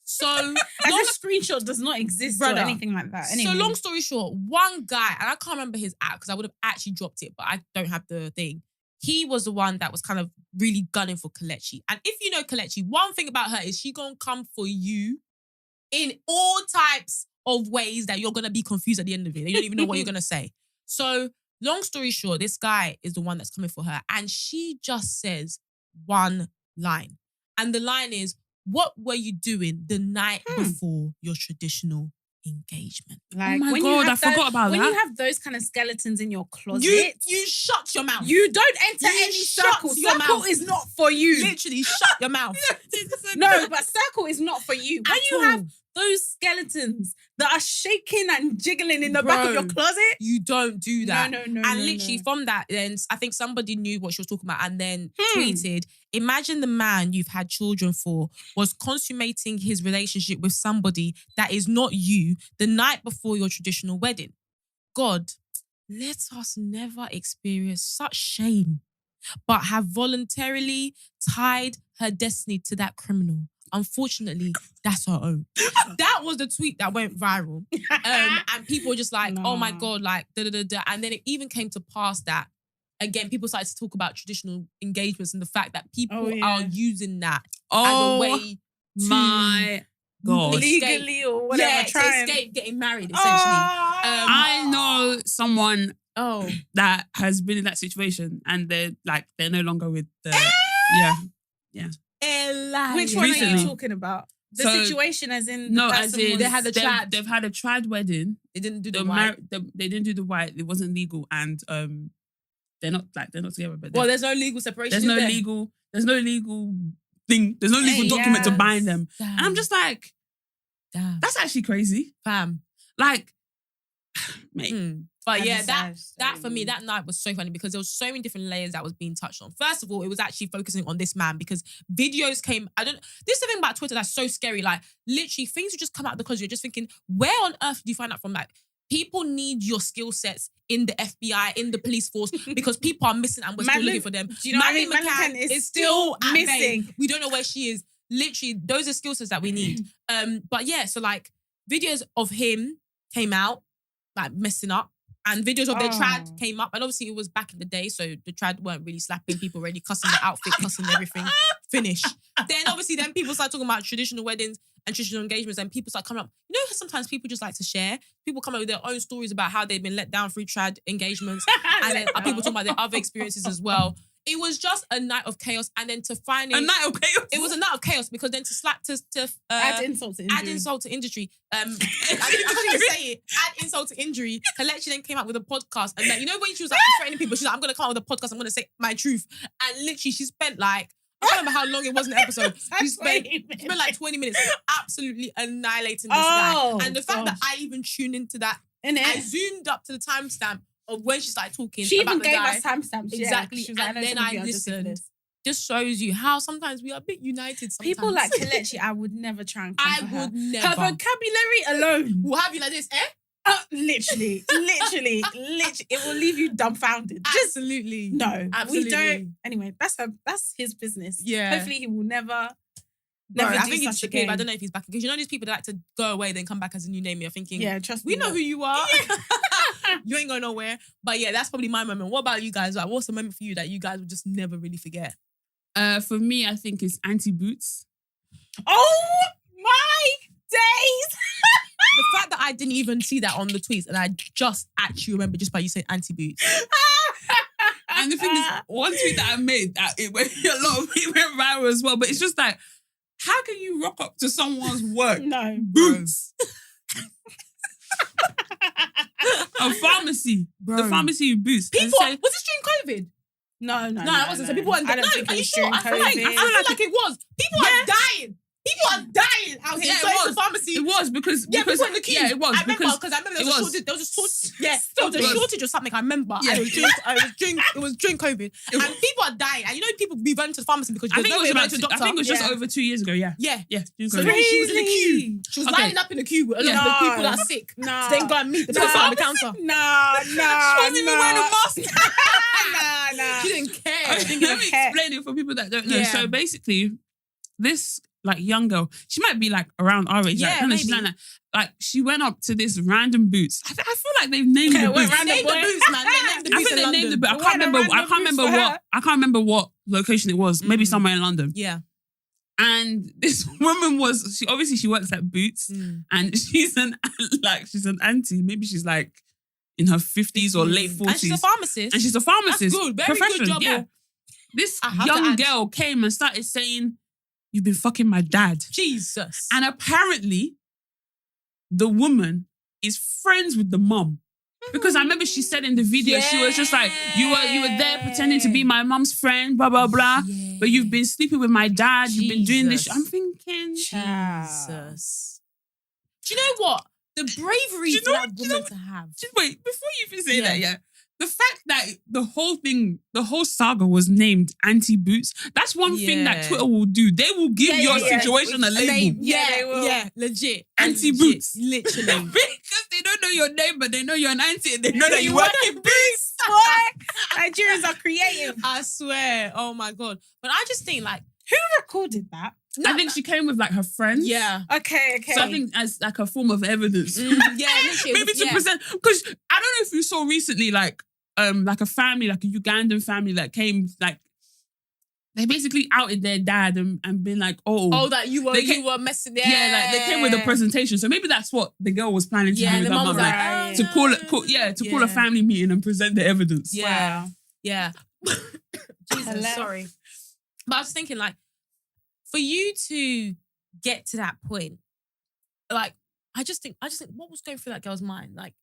so this screenshot does not exist or anything like that. Anyway. So long story short, one guy, and I can't remember his app because I would have actually dropped it, but I don't have the thing. He was the one that was kind of really gunning for Kelechi. And if you know Kelechi, one thing about her is she gonna come for you in all types of ways that you're going to be confused at the end of it. You don't even know what you're going to say. So long story short, this guy is the one that's coming for her. And she just says one line. And the line is, what were you doing the night before your traditional engagement? Like, oh my God, I forgot about that. When you have those kind of skeletons in your closet, you shut your mouth. You don't enter any circle. Circle is not for you. Literally, shut your mouth. No, but circle is not for you. When you have those skeletons that are shaking and jiggling in the back of your closet, you don't do that. No. And literally from that, then I think somebody knew what she was talking about and then tweeted, imagine the man you've had children for was consummating his relationship with somebody that is not you the night before your traditional wedding. God, let us never experience such shame, but have voluntarily tied her destiny to that criminal. Unfortunately, that's her own. That was the tweet that went viral. And people were just like, oh my God, like, da-da-da-da. And then it even came to pass that, again, people started to talk about traditional engagements and the fact that people are using that as a way to... my God. Legally or whatever. To escape getting married, essentially. I know someone that has been in that situation and they're no longer with the... Yeah. Which one are you talking about? The situation as in... No, as in... They had a trad. They've had a trad wedding. They didn't do the white. They didn't do the white. It wasn't legal. And they're not together. But there's no legal separation. There's no legal thing. There's no legal document to bind them. Damn. And I'm just like, damn. That's actually crazy. Fam. Like, mate. But yeah, that for me, that night was so funny because there was so many different layers that was being touched on. First of all, it was actually focusing on this man because videos came, this is the thing about Twitter that's so scary. Like, literally, things would just come out of the closet. You're just thinking, where on earth did you find that from? Like, people need your skill sets in the FBI, in the police force, because people are missing and we're still looking for them. Do you know Madeline McCann is still missing. We don't know where she is. Literally, those are skill sets that we need. But yeah, so like, videos of him came out, like, messing up. And videos of their trad came up. And obviously it was back in the day, so the trad weren't really slapping people already, cussing the outfit, cussing everything. Finish. Then obviously people start talking about traditional weddings and traditional engagements, and people start coming up. You know, sometimes people just like to share. People come up with their own stories about how they've been let down through trad engagements. And then people talk about their other experiences as well. It was just a night of chaos, and then to finally... A night of chaos? It was a night of chaos, because then add insult to injury. Add insult to injury. I can't even say it. Add insult to injury. Kelechi then came out with a podcast, and like, you know when she was like threatening people, she's like, I'm going to come out with a podcast, I'm going to say my truth. And literally she spent like, I can't remember how long it was in the episode. She spent like 20 minutes absolutely annihilating this guy. And the fact that I even tuned into that, I zoomed up to the timestamp of when she started talking. She about even gave guy. us timestamps. Exactly. She was like, and then I listened. Just shows you how sometimes we are a bit united sometimes. People like Kelechi, I would never try and come for her. Never. Her vocabulary alone will have you like this, literally. It will leave you dumbfounded. Absolutely. No. Absolutely. We don't. Anyway, that's his business. Yeah. Hopefully he will never I think do he's such again. I don't know if he's back. Because you know these people that like to go away, then come back as a new name. You're thinking, yeah, trust me. We know who you are. You ain't going nowhere. But yeah, that's probably my moment. What about you guys? Like, what's the moment for you that you guys would just never really forget? For me, I think it's Auntie Boots. Oh my days! The fact that I didn't even see that on the tweets, and I just actually remember just by you saying Auntie Boots. And the thing is, one tweet that I made, that it went viral as well. But it's just like, how can you rock up to someone's work? No. Boots. A pharmacy. Bro. The pharmacy with boots. People, was this during COVID? No, it wasn't. So people weren't dying. I don't think it was during I feel like it was. People are dying. People are dying out here. Yeah, it was. The pharmacy. It was because people in the queue. Yeah, it was. I remember because there was a shortage. Yeah, there was a shortage or something. I remember. Yeah. It was during COVID, and people are dying. And you know, people be running to the pharmacy because I think it was just over 2 years ago. Yeah. So she was in the queue. She was lining up in the queue with a lot of the people that are sick. No. Then go and meet the person on the counter. No. She wasn't even wearing a mask. No. She didn't care. Let me explain it for people that don't know. So basically, this like young girl, she might be like around our age. Yeah, like, she's like she went up to this random Boots. I feel like they've named the Boots. They named the Boots, man. They named the Boots. I think they named the Boots. I can't remember what location it was. Maybe somewhere in London. Yeah. And this woman she works at Boots, and she's an auntie. Maybe she's like in her 50s or late 40s. And she's a pharmacist. That's good. Very good job. Yeah. This young girl came and started saying, "You've been fucking my dad." Jesus. And apparently, the woman is friends with the mum. Because I remember she said in the video, she was just like, you were there pretending to be my mum's friend, blah, blah, blah. Yeah. But you've been sleeping with my dad. You've been doing this. I'm thinking, Jesus. Do you know what? The bravery for that woman to have. Wait, before you even say that, yeah. The fact that the whole saga was named Auntie Boots, that's one thing that Twitter will do. They will give your situation a label. They will. Yeah, legit. Auntie Boots. Literally. Because they don't know your name, but they know you're an auntie and they know that you work in Boots. Nigerians are creative. I swear. Oh my God. But I just think like, who recorded that? I think she came with like her friends. Yeah. Okay. So I think as like a form of evidence. Yeah. Maybe to present. Because I don't know if you saw recently like a family, like a Ugandan family that came, like they basically outed their dad and been like, that you were messing. Yeah, like they came with a presentation. So maybe that's what the girl was planning to do with her mum, like to call a family meeting and present the evidence. Yeah. Wow. Yeah. Jesus, sorry. But I was thinking, like, for you to get to that point, like, I just think what was going through that girl's mind? Like,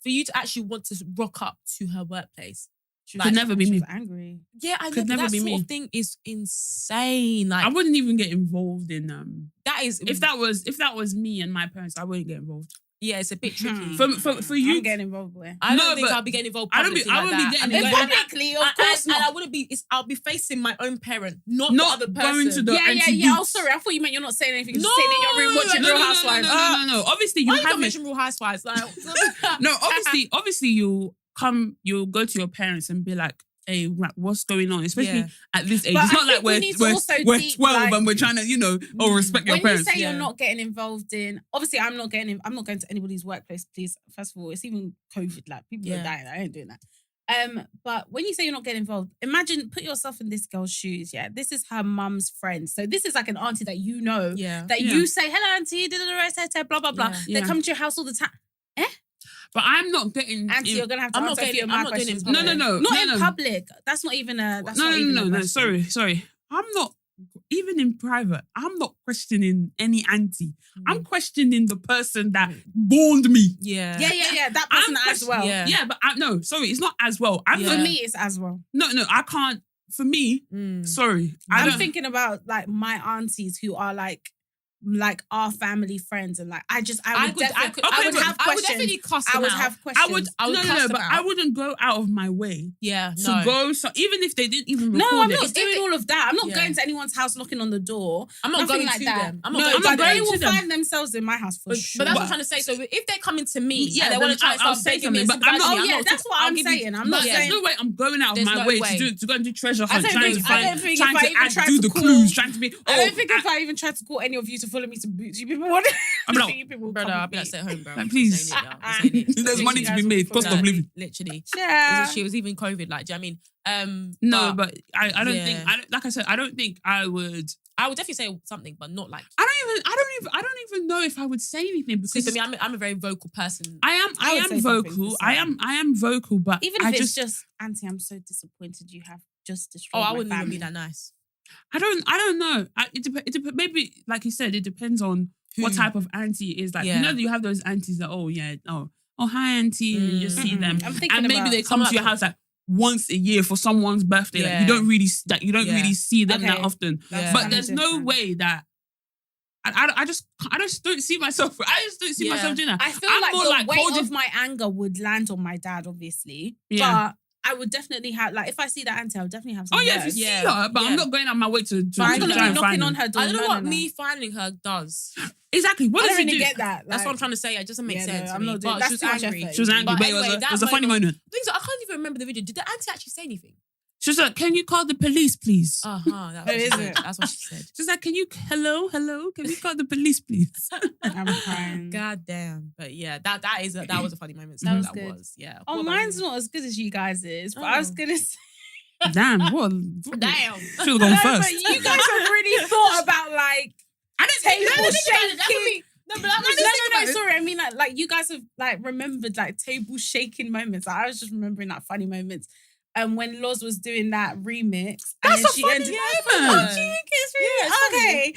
for you to actually want to rock up to her workplace. Could never be me. She was angry. Yeah, I know that sort of thing is insane. Like, I wouldn't even get involved in that is if that was me and my parents, I wouldn't get involved. Yeah, it's a bit tricky. For you, I'm getting involved with. I don't think I'll be getting involved. I wouldn't be getting involved publicly, of course not. And I wouldn't be. I'll be facing my own parent, not the other person. Going to the yeah. Oh, sorry. I thought you meant you're not saying anything. You're just sitting in your room watching Real Housewives. No. Obviously, you haven't mentioned Real Housewives. Like, no, obviously, you'll go to your parents and be like, hey, like, what's going on? Especially at this age. But it's not like we need to also we're deep, 12 and we're trying to, respect your when parents. When you say you're not getting involved in, obviously I'm not going to anybody's workplace, please. First of all, it's even COVID, like people are dying. I ain't doing that. But when you say you're not getting involved, imagine, put yourself in this girl's shoes. Yeah, this is her mum's friend. So this is like an auntie that you know. You say, hello, auntie, blah blah blah. They come to your house all the time. But I'm not getting. Auntie, you're gonna have to answer a few of my questions. No. Not in public. That's not even a. That's not even no. Sorry. I'm not. Even in private, I'm not questioning any auntie. I'm questioning the person that borned me. Yeah. That person as well. Yeah, but no, sorry, it's not as well. For me, it's as well. No, I can't. For me, sorry. I'm thinking about like my aunties who are like our family friends, and like I would definitely cuss them out. Have questions. I wouldn't go out of my way. To go. So even if they didn't even record I'm not doing all of that. I'm not going to anyone's house knocking on the door. I'm not going like to that. Them. I'm not going they will find themselves in my house for sure. But that's what I'm trying to say. So if they're coming to me, and they want to try and start begging me, but that's what I'm saying. I'm not saying. There's no way I'm going out of my way to go and do treasure hunt, trying to do the clues, trying to be. I don't think if I even tried to call any of you to follow me to Boots, you people want. I'm not. Brother, I'll be like, stay home, bro. Like, please. There's money to be made. Cost of living. Literally. Yeah. She was even COVID. Like, do you know what I mean? No, but I don't think. Like I said, I don't think I would. I would definitely say something, but not like. I don't even know if I would say anything because for me, I'm a very vocal person. I am vocal. I am vocal, but even if it's just auntie, I'm so disappointed you have just destroyed. I wouldn't even be that nice. I don't know. It maybe like you said, it depends on what type of auntie it is. Like you have those aunties that hi auntie, and you just see them, and maybe they come to your house like once a year for someone's birthday. Like you don't really really see them that often. But there's no way that. I just don't see myself. I just don't see myself doing that. I feel like the weight of my anger would land on my dad, obviously, but. I would definitely have, like, if I see that auntie, I would definitely have some words. If you see her, but I'm not going out my way to I'm going to be knocking on her door. I don't know what me finding her does. Exactly. What does it do? Get that. That's what I'm trying to say. It doesn't make sense to me. But she was angry. She was angry. But it was a funny moment. I can't even remember the video. Did the auntie actually say anything? She was like, can you call the police, please? That's what she said. She's like, hello, can you call the police, please? I'm crying. God damn. But yeah, that was a funny moment. That was good. Yeah. Oh, mine's not as good as you guys is, but I was going to say. Damn, what? Damn. Should have gone first. But you guys have really thought about like table shaking. No, sorry. I mean, like you guys have like remembered like table shaking moments. Like, I was just remembering like funny moments. When Loz was doing that remix, that's a funny moment. Okay.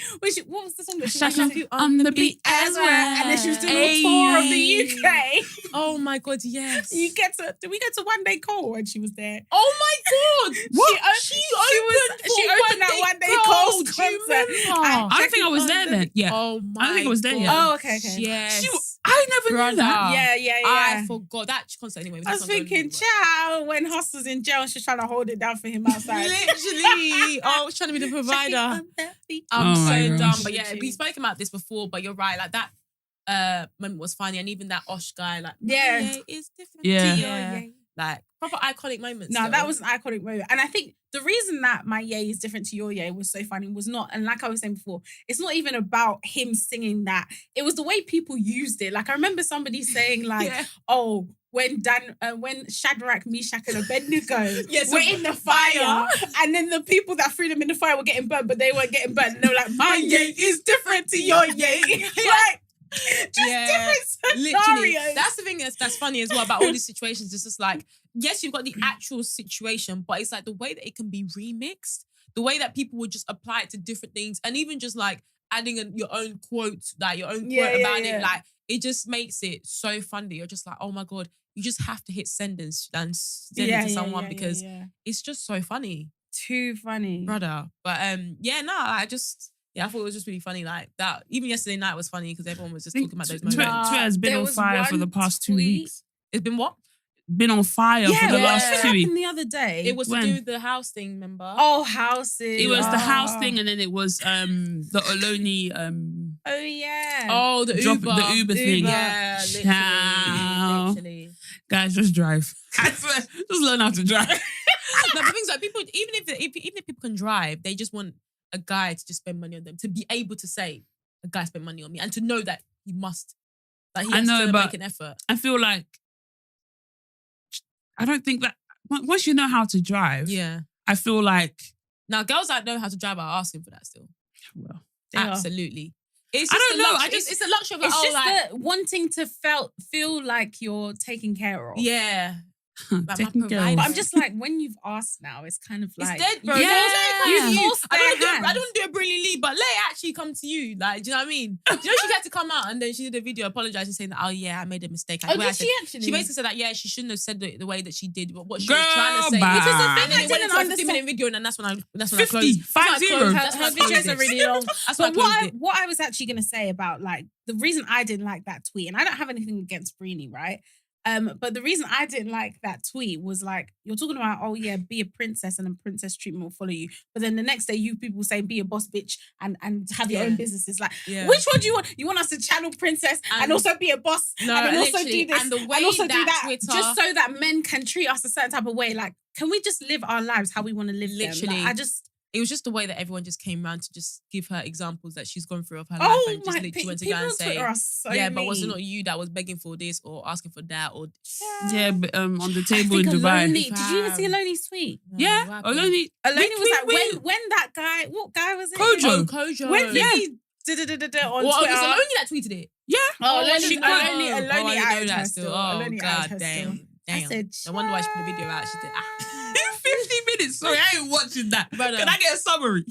What was the song that she was on the beat as well? And then she was doing a tour of the UK. Oh my god, yes. Did we get to One Day Cole when she was there? Oh my god! What? She opened that One Day Cole's concert. I don't think I was there then. Yeah. Oh my. I don't think I was there yet. Oh, okay. Yes. I never knew that. Yeah. I forgot that concert anyway. I was thinking, ciao, when Hustle's in jail, she's trying to hold it down for him outside. Literally. She's trying to be the provider. I'm so dumb. But yeah, we spoke about this before, but you're right. Like that moment was funny. And even that Osh guy, like, it's different. Yeah. Like, proper iconic moments. No, that was an iconic moment. And I think the reason that my yay is different to your yay was so funny was not, and like I was saying before, it's not even about him singing that. It was the way people used it. Like, I remember somebody saying like, when Shadrach, Meshach, and Abednego were in the fire, and then the people that threw them in the fire were getting burnt, but they weren't getting burnt. And they were like, my yay is different to your yay. Like, different scenarios. Literally. That's the thing that's funny as well about all these situations. It's just like, yes, you've got the actual situation, but it's like the way that it can be remixed, the way that people would just apply it to different things, and even just like adding your own quote, like your own quote about it, like it just makes it so funny. You're just like, oh my god, you just have to hit send and send it to someone because it's just so funny. Too funny, brother. But I thought it was just really funny. Like that, even yesterday night was funny because everyone was just talking about those moments. Twitter has been on fire for the past 2 weeks. It's been what? Been on fire for the last 2 weeks. The other day, it was to do with the house thing. Remember? Oh, housing. It was the house thing, and then it was the Oloni. Oh yeah. Oh, the Uber thing. Yeah, literally. Guys, just drive. I swear, just learn how to drive. No, but things like people, even if people can drive, they just want a guy to just spend money on them, to be able to say a guy spent money on me, and to know that he must, that he has to make an effort. I feel like I don't think that once you know how to drive, I feel like now girls that know how to drive are asking for that still. Well, absolutely. It's just I don't know. It's a luxury of it's just like wanting to feel like you're taken care of. Yeah. Like taking care of. But I'm just like, when you've asked now, it's kind of like, it's dead, bro. Yeah. I don't do a brilliant lead, but let it actually come to you. Like, do you know what I mean? Do you know she had to come out and then she did a video apologizing, saying that, oh yeah, I made a mistake. Did she actually? She basically said that, yeah, she shouldn't have said the way that she did, but what she Girl, was trying to say. bye. Because the And thing then I it went didn't into a understand. 50-minute video, and then that's when I 50, closed. 50. Her videos are really long. That's But why what I was actually going to say about like the reason I didn't like that tweet, and I don't have anything against Brini, right? But the reason I didn't like that tweet was like, you're talking about, oh yeah, be a princess and a princess treatment will follow you. But then the next day, you people say be a boss bitch and have your own businesses. Like, which one do you want? You want us to channel princess and also be a boss and also do this and the way and also do that Twitter, just so that men can treat us a certain type of way. Like, can we just live our lives how we want to live them? Literally. Like, it was just the way that everyone just came around to just give her examples that she's gone through of her life, and just literally went to go and say, but was it not you that was begging for this or asking for that? Or but on the table in Dubai. Did you even see Aloni's tweet? No, Yeah, Aloni was like, when that guy, what guy was it? Kojo. When he did on Twitter. It was Aloni that tweeted it. Yeah. Aloni outed her still. Oh God, damn. I said, I wonder why she put the video out. She did. 50 minutes. Sorry, I ain't watching that. Brother. Can I get a summary?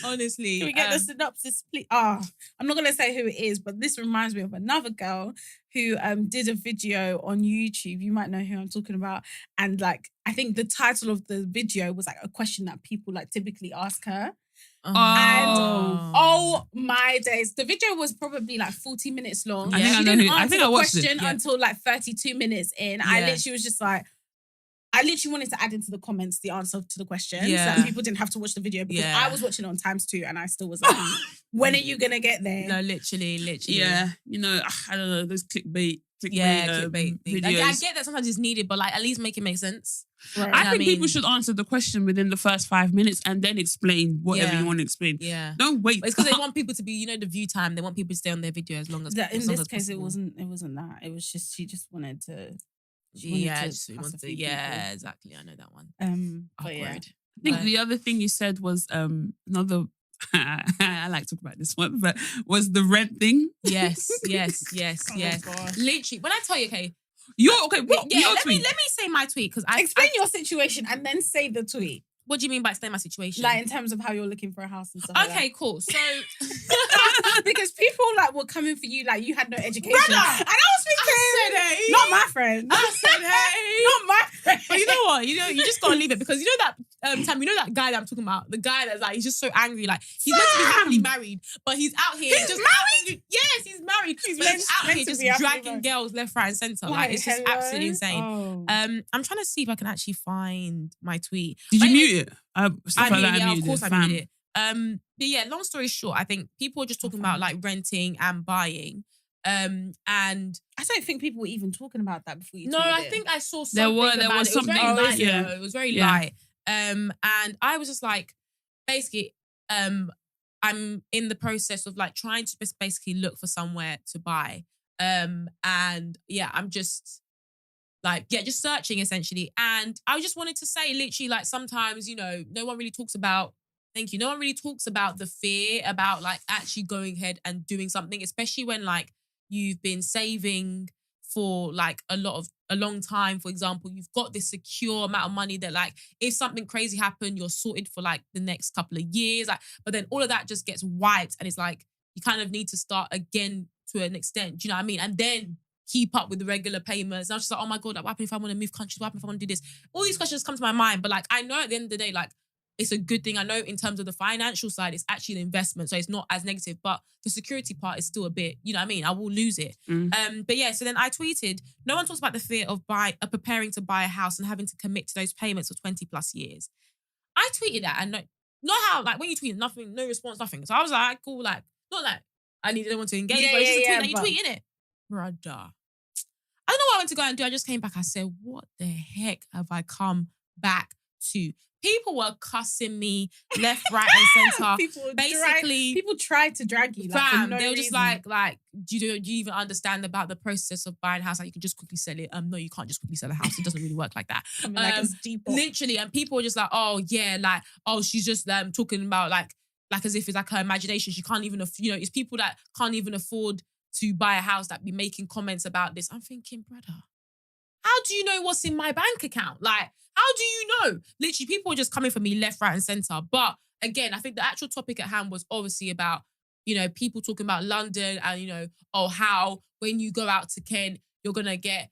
Honestly. Can we get the synopsis, please? I'm not going to say who it is, but this reminds me of another girl who did a video on YouTube. You might know who I'm talking about. And like, I think the title of the video was like a question that people like typically ask her. And oh my days, the video was probably like 40 minutes long. Yeah. She didn't answer the watched question until like 32 minutes in. I literally was just like, I literally wanted to add into the comments the answer to the question so that people didn't have to watch the video, because I was watching it on ×2 and I still was like, when are you gonna get there? No, literally. Yeah, you know, I don't know, those clickbait clickbait videos. Like, I get that sometimes it's needed, but like at least make it make sense. Right. I think people should answer the question within the first 5 minutes and then explain whatever you want to explain. Yeah. Don't wait. But it's because they want people to be, the view time. They want people to stay on their video as long as possible. In this case, it wasn't that. It was just, she just wanted to. Exactly. I know that one. But yeah. I think the other thing you said was another. I like to talk about this one, but was the rent thing? Yes. Oh Literally, when I tell you, okay, let me say my tweet, because explain your situation and then say the tweet. What do you mean by explain my situation? Like in terms of how you're looking for a house and stuff. Okay, cool. So because people like were coming for you like you had no education. Brother, and I was thinking, not my friend. I said, hey, not my friend. But you know what? You just gotta leave it, because you know that Tam, you know that guy that I'm talking about, the guy that's like, he's just so angry, like he's meant to be happily married, but he's out here He's married. Yes, he's married. He's out here just dragging girls left, right, and center. Like it's just absolutely insane. Oh. I'm trying to see if I can actually find my tweet. Did you mute it? I muted, of course I muted it. But yeah, long story short, I think people are just talking about like renting and buying. And I don't think people were even talking about that before you. No, I think I saw something. There was something. It was very light. And I was just like, basically, I'm in the process of like trying to just basically look for somewhere to buy. And yeah, I'm just like, just searching essentially. And I just wanted to say, literally, like sometimes, no one really talks about. No one really talks about the fear about like actually going ahead and doing something, especially when like you've been saving for like a long time. For example, you've got this secure amount of money that like if something crazy happened, you're sorted for like the next couple of years. Like, but then all of that just gets wiped, and it's like you kind of need to start again to an extent. Do you know what I mean? And then keep up with the regular payments. And I was just like, oh my God, like, what happens if I want to move countries? What happens if I want to do this? All these questions come to my mind, but like I know at the end of the day, like it's a good thing. I know in terms of the financial side, it's actually an investment, so it's not as negative. But the security part is still a bit, you know what I mean? I will lose it. But yeah, so then I tweeted, no one talks about the fear of preparing to buy a house and having to commit to those payments for 20 plus years. I tweeted that, and not how, like when you tweet, nothing, no response, nothing. So I was like, cool, like, not like I needed anyone to engage, but it's just a tweet that you tweet, innit? Brother. I don't know what I went to go and do. I just came back. I said, what the heck have I come back to. People were cussing me left, right, and center. People tried to drag you. Like, for no they were just reason. like, do you even understand about the process of buying a house? Like, you can just quickly sell it. No, you can't just quickly sell a house. It doesn't really work like that. It's deep. Literally, and people were just like, oh yeah, like, oh, she's just talking about like as if it's like her imagination. She can't even, it's people that can't even afford to buy a house that be making comments about this. I'm thinking, brother, how do you know what's in my bank account? Like, how do you know? Literally, people were just coming for me left, right, and center. But again, I think the actual topic at hand was obviously about, people talking about London and, how when you go out to Kent, you're going to get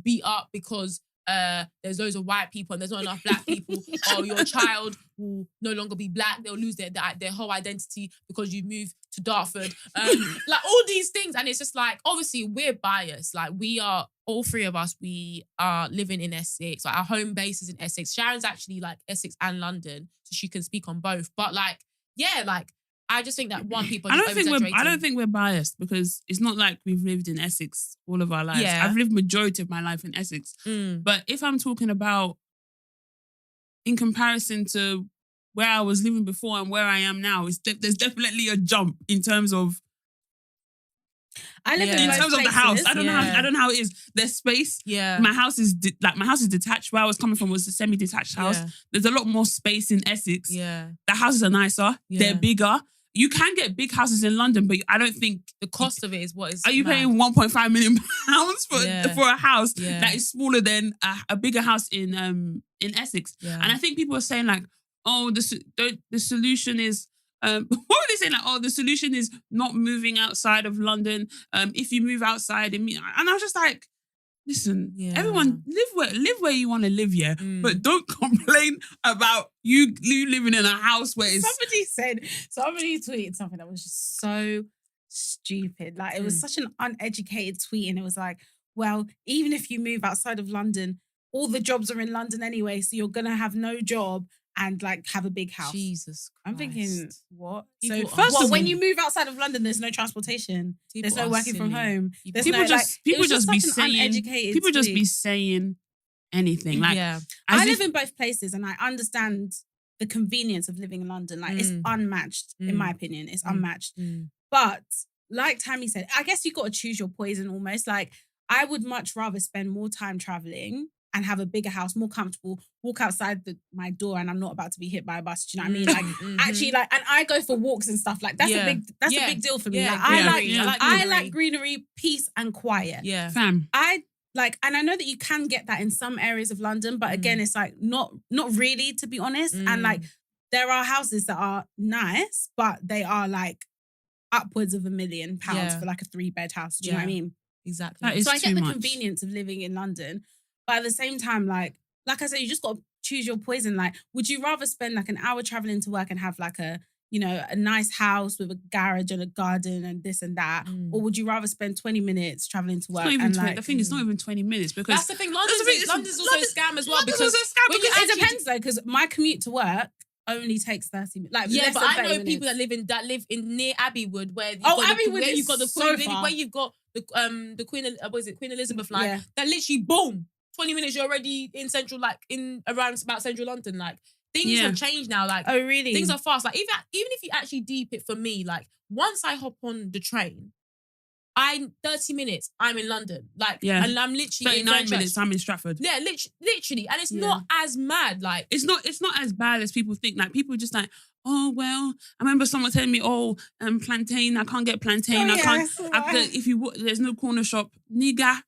beat up because there's loads of white people and there's not enough black people. Or your child will no longer be black. They'll lose their whole identity because you moved to Dartford. Like all these things. And it's just like, obviously we're biased. Like we are, all three of us, we are living in Essex. Like our home base is in Essex. Sharon's actually like Essex and London. So she can speak on both. But like, yeah, like I just think that people I don't think we're biased because it's not like we've lived in Essex all of our lives. Yeah. I've lived majority of my life in Essex. But if I'm talking about in comparison to where I was living before and where I am now, there's definitely a jump in terms of I live in terms of the house. I don't know how it is. There's space. Yeah. My house is detached. Where I was coming from was a semi-detached house. Yeah. There's a lot more space in Essex. Yeah. The houses are nicer. Yeah. They're bigger. You can get big houses in London, but I don't think the cost of it is what is. Are you paying £1.5 million for a house that is smaller than a bigger house in Essex? Yeah. And I think people are saying like, oh, the solution is. What were they saying? Like, oh, the solution is not moving outside of London. If you move outside, and I was just like, listen, everyone live where you want to live, but don't complain about you living in a house where it's... Somebody tweeted something that was just so stupid. Like, it was such an uneducated tweet, and it was like, well, even if you move outside of London, all the jobs are in London anyway, so you're gonna have no job and like have a big house. Jesus Christ. I'm thinking, what? People, so when you move outside of London, there's no transportation. There's no working from home. People just be saying anything. Like, I live in both places and I understand the convenience of living in London. Like it's unmatched, in my opinion. It's unmatched. But like Tammy said, I guess you got to choose your poison almost. Like I would much rather spend more time traveling and have a bigger house, more comfortable, walk outside my door and I'm not about to be hit by a bus. Do you know what I mean? Like actually like, and I go for walks and stuff. Like that's a big deal for me. Yeah. Like, I like greenery, peace and quiet. Yeah. Fam. And I know that you can get that in some areas of London, but again, it's like not really, to be honest. And like there are houses that are nice, but they are like upwards of £1 million for like a 3-bed house. Do you know what I mean? Exactly. So I get the convenience of living in London. But at the same time, like I said, you just got to choose your poison. Like, would you rather spend like an hour traveling to work and have like a nice house with a garage and a garden and this and that? Or would you rather spend 20 minutes traveling to work? The thing is not even 20 minutes because... That's the thing. London's also a scam as well. Because it depends though, because my commute to work only takes 30 minutes. Like, but I know people that live in near Abbeywood where you've got the Queen Elizabeth line that literally boom. 20 minutes, you're already in central, like in around about central London. Like things have changed now. Like, oh really? Things are fast. Like even if you actually deep it for me, like once I hop on the train, 30 minutes, I'm in London. Like, and I'm literally 39 minutes, I'm in Stratford. Yeah, literally, and it's not as mad. Like, it's not as bad as people think. Like people just like, oh well, I remember someone telling me, plantain, I can't get plantain. There's no corner shop, nigga.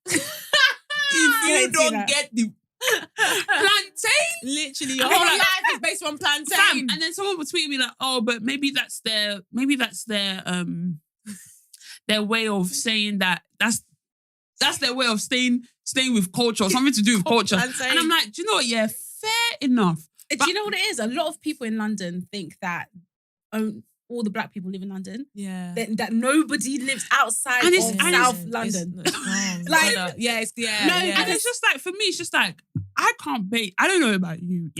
If you don't get the plantain, literally your whole life is based on plantain. And then someone would tweet me like, oh, but maybe that's their their way of saying that that's their way of staying with culture or something to do with culture. And I'm like, do you know what? Yeah, fair enough. Do you know what it is? A lot of people in London think that all the black people live in London. Yeah. That nobody lives outside of South London. It's and it's just like, for me, it's just like, I can't bait. I don't know about you,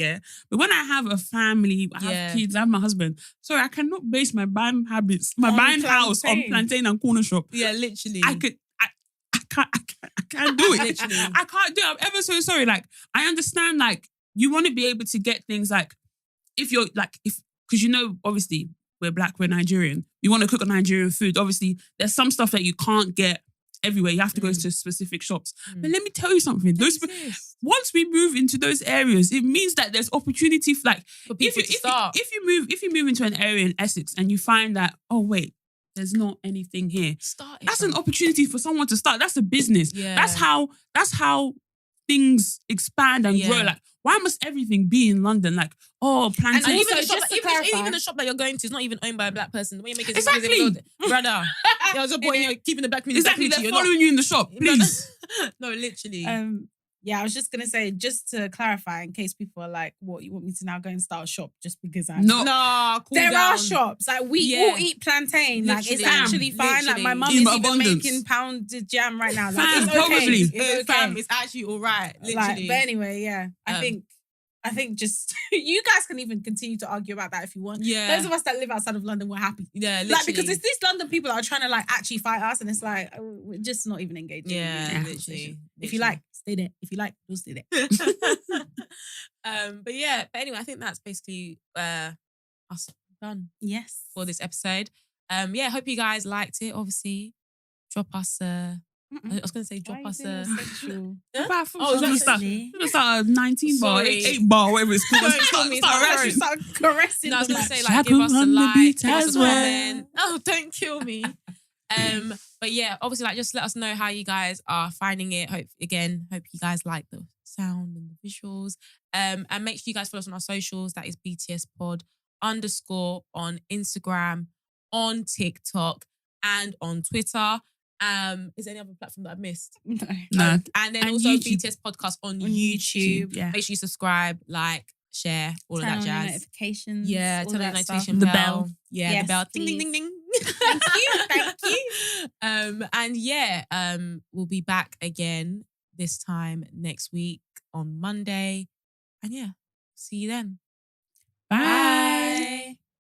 but when I have a family, I have kids, I have my husband, sorry, I cannot base my buying habits, buying house on plantain and corner shop. Yeah, literally. I can't do it. Literally. I can't do it. I'm ever so sorry. Like, I understand, like, you want to be able to get things like, because obviously we're Black, we're Nigerian. We want to cook a Nigerian food. Obviously, there's some stuff that you can't get everywhere. You have to go to specific shops. But let me tell you something. Once we move into those areas, it means that there's opportunity for people to start. If you move into an area in Essex and you find that, oh wait, there's not anything here. That's an opportunity for someone to start. That's a business. Yeah. That's how things expand and grow. Like, why must everything be in London? Like, plantain. And even the shop that you're going to is not even owned by a Black person. The way you make it exactly, brother. There was a boy you're keeping the Black community. Exactly, they're following you in the shop, please. No, literally. Yeah, I was just gonna say, just to clarify, in case people are like, "What, you want me to now go and start a shop just because I'm?" No, there are shops. Like, we all eat plantain. Literally. Like, it's actually fine. Like, my mum is even making pounded jam right now. Like, it's probably. Okay. It's actually all right. Literally. Like, but anyway, yeah, I think just you guys can even continue to argue about that if you want. Yeah. Those of us that live outside of London, we're happy. Yeah, literally. Like, because it's these London people that are trying to like actually fight us, and it's like we're just not even engaging. Yeah, literally. If you like, stay there. If you like, don't stay there. But anyway, I think that's basically us done. Yes. For this episode. Hope you guys liked it. Obviously, drop us I was going to say drop us a sexual. Start a 19 bar, 8 bar, whatever it's called. Start caressing. No, I was going to say, like, give us a like, give us a comment. Oh, don't kill me. But yeah, obviously, like, just let us know how you guys are finding it. Hope you guys like the sound and the visuals. And make sure you guys follow us on our socials. That is BTSpod_ on Instagram, on TikTok, and on Twitter. Is there any other platform that I've missed? No. And then also YouTube. BTS Podcast on YouTube. Yeah. Make sure you subscribe, like, share, all of that jazz. Notifications. Yeah, turn on the notification the bell. bell. Yeah, yes, the bell. please. Ding, ding, ding, ding. Thank you. We'll be back again this time next week on Monday. And yeah, see you then. Bye.